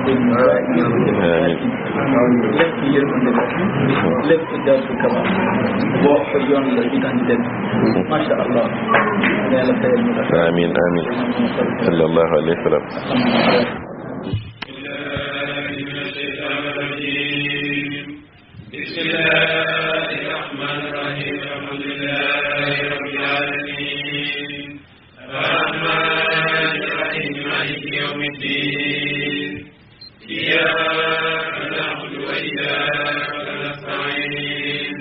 آمين آمين آمين ما شاء الله آمين آمين صلى الله عليه وسلم بسم الله الرحمن الرحيم الحمد لله رب العالمين الرحمن الرحيم مالك يوم الدين إياك نعبد وإياك نستعين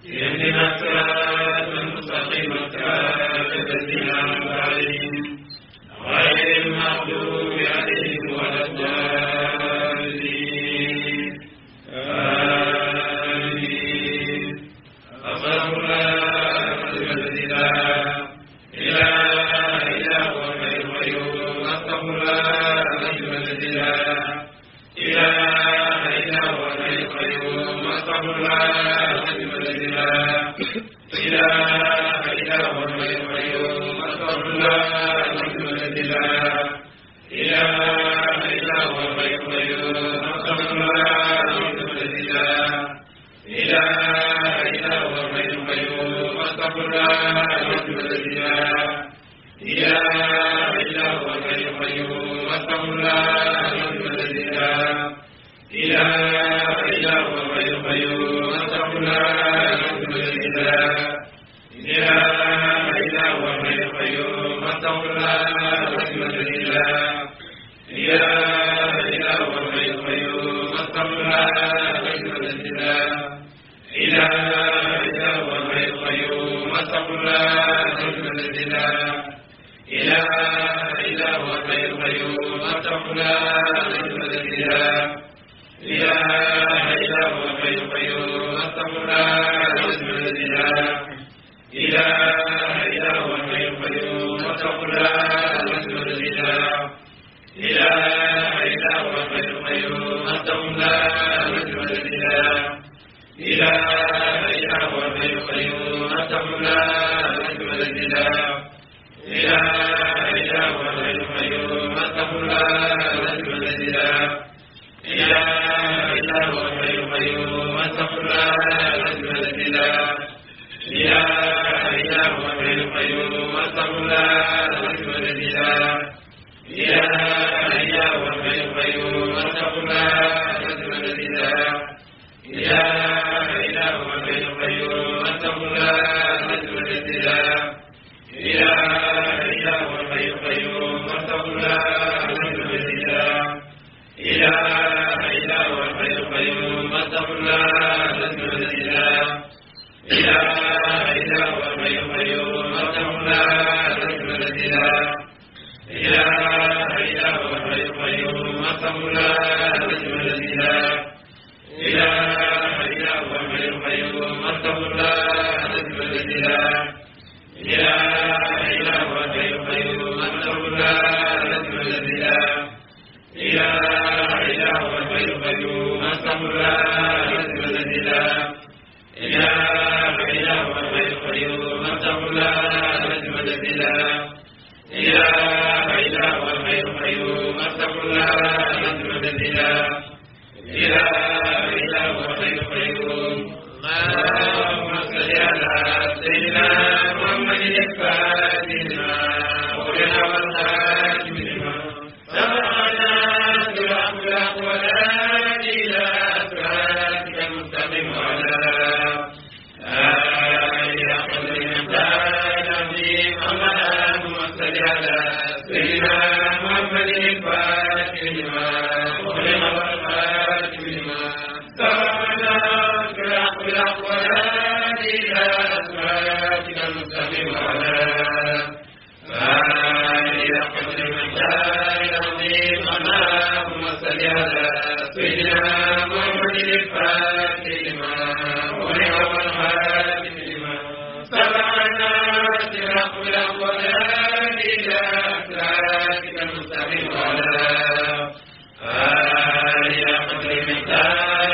اهدنا الصراط المستقيم صراط الذين أنعمت عليهم غير المغضوب عليهم ولا الضالين آمين أصبر الله الذي لا إله إلا هو الحي القيوم أصبر الله الذي لا إله إلا هو الحي القيوم أصبر الله الذي لا إله إلا هو الحي القيوم أصبر الله الذي لا إله إلا هو الحي القيوم أصبر الله الذي لا إله إلا هو الحي القيوم أصبر الله الذي لا إله إلا هو الحي القيوم أصبر الله الذي لا إله إلا هو الحي القيوم أصبر الله الذي لا إله إلا هو الحي القيوم أصبر الله الذي لا إله إلا هو الحي القيوم أصبر الله الذي لا إله إلا هو الحي القيوم أصبر الله الذي لا إله إلا هو الحي القيوم أصبر الله الذي لا إله إلا هو الحي القيوم أصبر الله الذي لا إله إلا هو الحي القيوم أصبر الله الذي لا إله إلا هو الحي القيوم أصبر الله الذي لا إله إلا هو الحي القيوم أصبر الله الذي لا إله إلا هو الحي القيوم أصبر الله الذي لا إله إلا هو الحي القيوم أصبر الله الذي لا إله إلا هو الحي القيوم أصبر الله الذي لا إله إلا هو الحي القيوم أصبر الله الذي لا إله إلا هو الحي القيوم أصبر الله الذي لا إله إلا هو الحي القيوم أصبر الله الذي لا إله إلا هو الحي القيوم أصبر الله الذي لا إله إلا هو الحي القيوم أصبر الله الذي لا إله إلا هو الحي القيوم أصبر الله الذي لا إله إلا هو الحي القيوم أصبر الله الذي لا إله إلا هو الحي القيوم أصبر الله الذي لا إله إلا هو الحي القيوم أصبر الله الذي لا إله إلا هو الحي القيوم أصبر الله الذي لا إله إلا هو الحي القيوم أصبر الله الذي لا إله إلا هو الحي القيوم اللهم صل على سيدنا محمد الفاتح لما أغلق والخاتم لما سبقنا صراط الأقوال إلى صراطك المستقيم وعلى آله قدر المقدار العظيم اللهم صل على سيدنا محمد الفاتح لما أغلق والخاتم لما سبقنا صراط الأقوال إلى صراطك المستقيم وعلى آله قدر المقدار العظيم اللهم صل على سيدنا محمد الفاتح لما أغلق والخاتم لما سبقنا صراط الأقوال إلى صراطك المستقيم وعلى آله قدر المقدار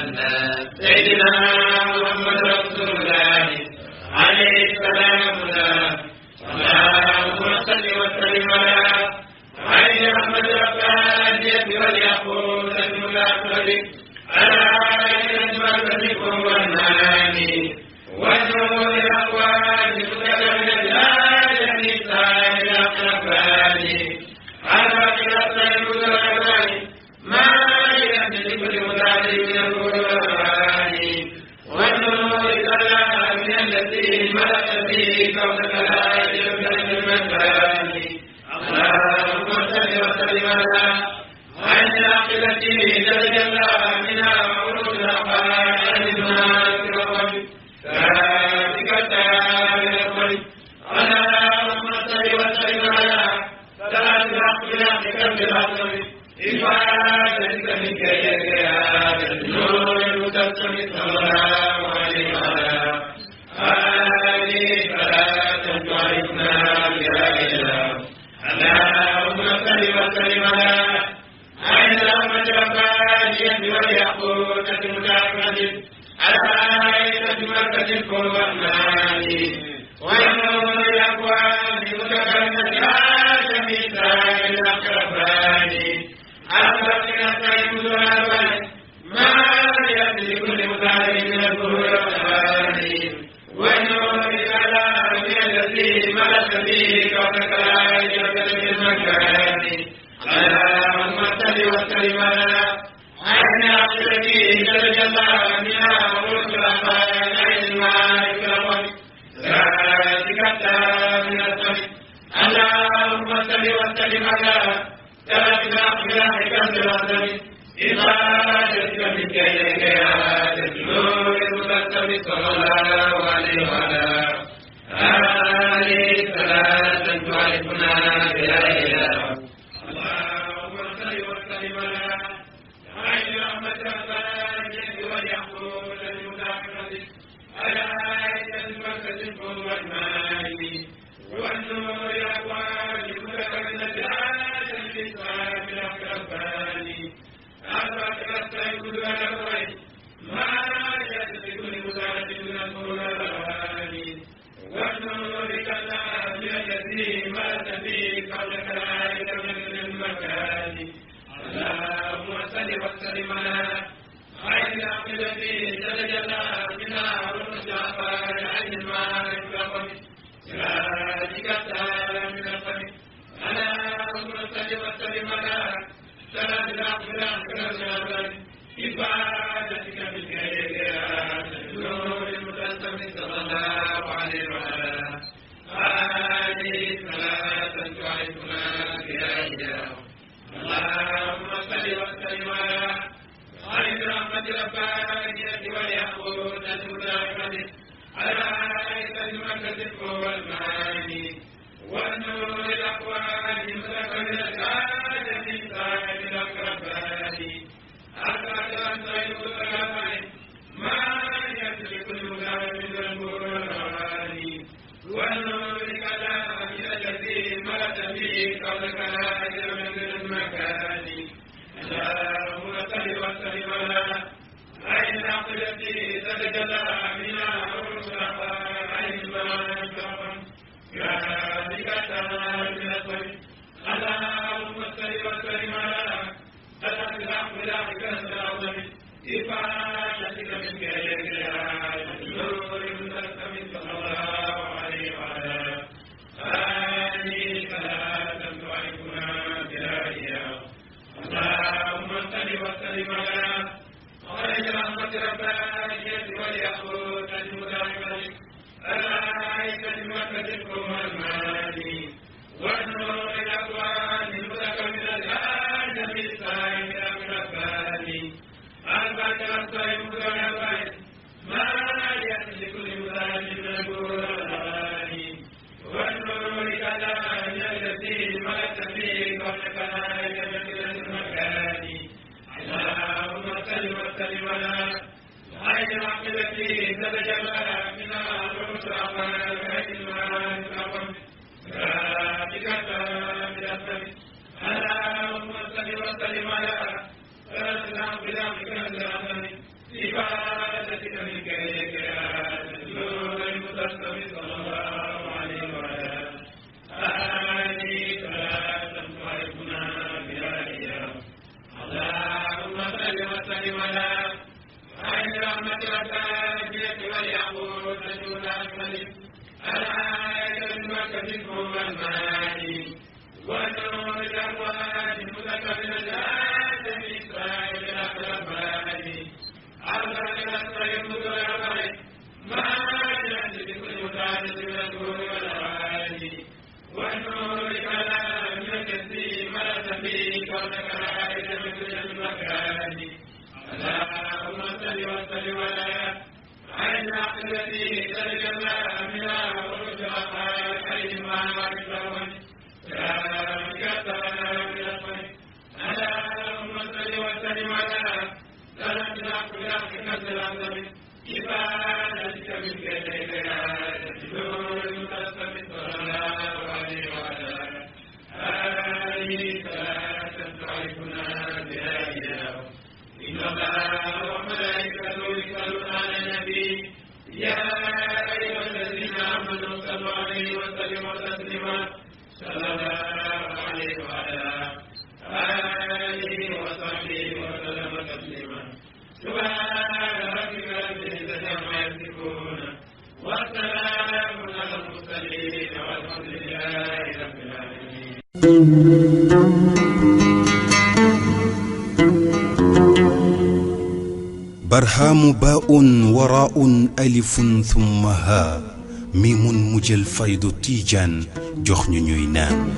الله سيدنا محمد رسول الله عليه السلام اللهم صل وسلم على عين رحمة ربانية واليقوت الملاقب على عين مركزكم والمعاني والنور الأقوال متكلم الآية النساء الأقربان على خلاف القرآن ما يهدي كل متعلم من القرآن والنور الكلام من الذي ملك به كونك لا يجب المكان اللهم صل وسلم على عين العاقبة تتجلى منها عروض الأقوال الناس والرب ذلك التابع القلب اللهم صل وسلم على ثلاث الأقبلة كم العظم إفادتك منك يا النور المتسم صلى الله عليه وعلى آله فلا تعرفنا بلا إله اللهم صل وسلم على عين الرحمة ربانية واليقوتة المتعقدة على عين مركز والرحمن والنور الأكوان متكلمة هذا مثال الأقربان أخبرنا طيب الأربان ما يأتي كل مثال من القرآن والنور الكلام الذي ملك به كونك لا يجب المكان اللهم صل وسلم على عين عقلتي تتجلى منها عروض الأقوال عين المعارف الأقوال ذاتك التام الصمد اللهم صل وسلم على ثلاث الأقبلة كم العظم إفادتك منك إليك يا النور المتسم صلى الله عليه وعلى آله صلاة تعرفنا بلا إله اللهم صل وسلم على عين رحمة ربانية واليقوت المتعقدة على عين المركز والمعاني والنور الأكوان متكلمة هذا الإسلام الأقربان أخبرك الطيب الأربعين ما يأتي كل مساعدة من القرآن والنور كالله الذي مات به قبلك لا يتمنى المكان اللهم صل وسلم على عين العقل التي تتجلى منها عروض الأقوال عين المعارف الأقوال ذلك التام من القلب اللهم صل وسلم على ثلاث الأقبلة كم العظم إفادتك بالخير يا النور المتسم صلى الله عليه وعلى آله صلاة تعرفنا بها إله اللهم صل وسلم على عين رحمة ربانية واليقوتة المتعقدة على عين المركز والمعاني والنور الأكوان متكلمة هذا الإنسان الأقربان أخبرك الطيب الأربعين ما يأتي كل مثال من القرآن والنور كلام الذي ملك به قبلك لا يتمنى المكان اللهم صل وسلم على عين العقل التي تتجلى منها عروض الأقوال عين المعارف ذلك التام من الصمد اللهم صل وسلم على ثلاث الأقبلة كم العظم إفادتك منك إليك النور المتسم صلى الله عليه وعلى آله صلاة تعرفنا بلا إله اللهم صل وسلم على عين رحمة ربانية واليقوت المتعقدة على عين المركز والمعاني والنور الأكوان المتكلمة هذا بالسائل الأقربان أخبرك الطيب الأربعين ما يأتي لكل مثال من القرآن والنور كلام الذي ملك به قبلك لا يتمنى المكان اللهم صل وسلم على عين العقل التي تتجلى منها عروض الأقوال عين المعارف الأقوال ذلك التام من الصمد اللهم صل وسلم على ثلاث الأقبلة كم العظم صل وسلم على عين الحق التي تجلى منها ورجع عليهم وعلى الكرم ذلك السلام الأكبر اللهم صل وسلم على سلام الحق الحق كسر العظم عبادتك منك إليها تجدون المتسم صلى الله عليه وعلى آله صلاة تعرفنا بها إياه إن الله وملائكته يصلون على النبي يا أيها الذين آمنوا صلوا عليه وسلموا تسليما صلى الله عليه وعلى آله وصحبه وسلم تسليما سبحان ربك رب العزة عما يصفون والسلام على المرسلين والحمد لله رب العالمين. برهام باء وراء ألف ثم ها ميم مجل فيض تيجان جخن نينان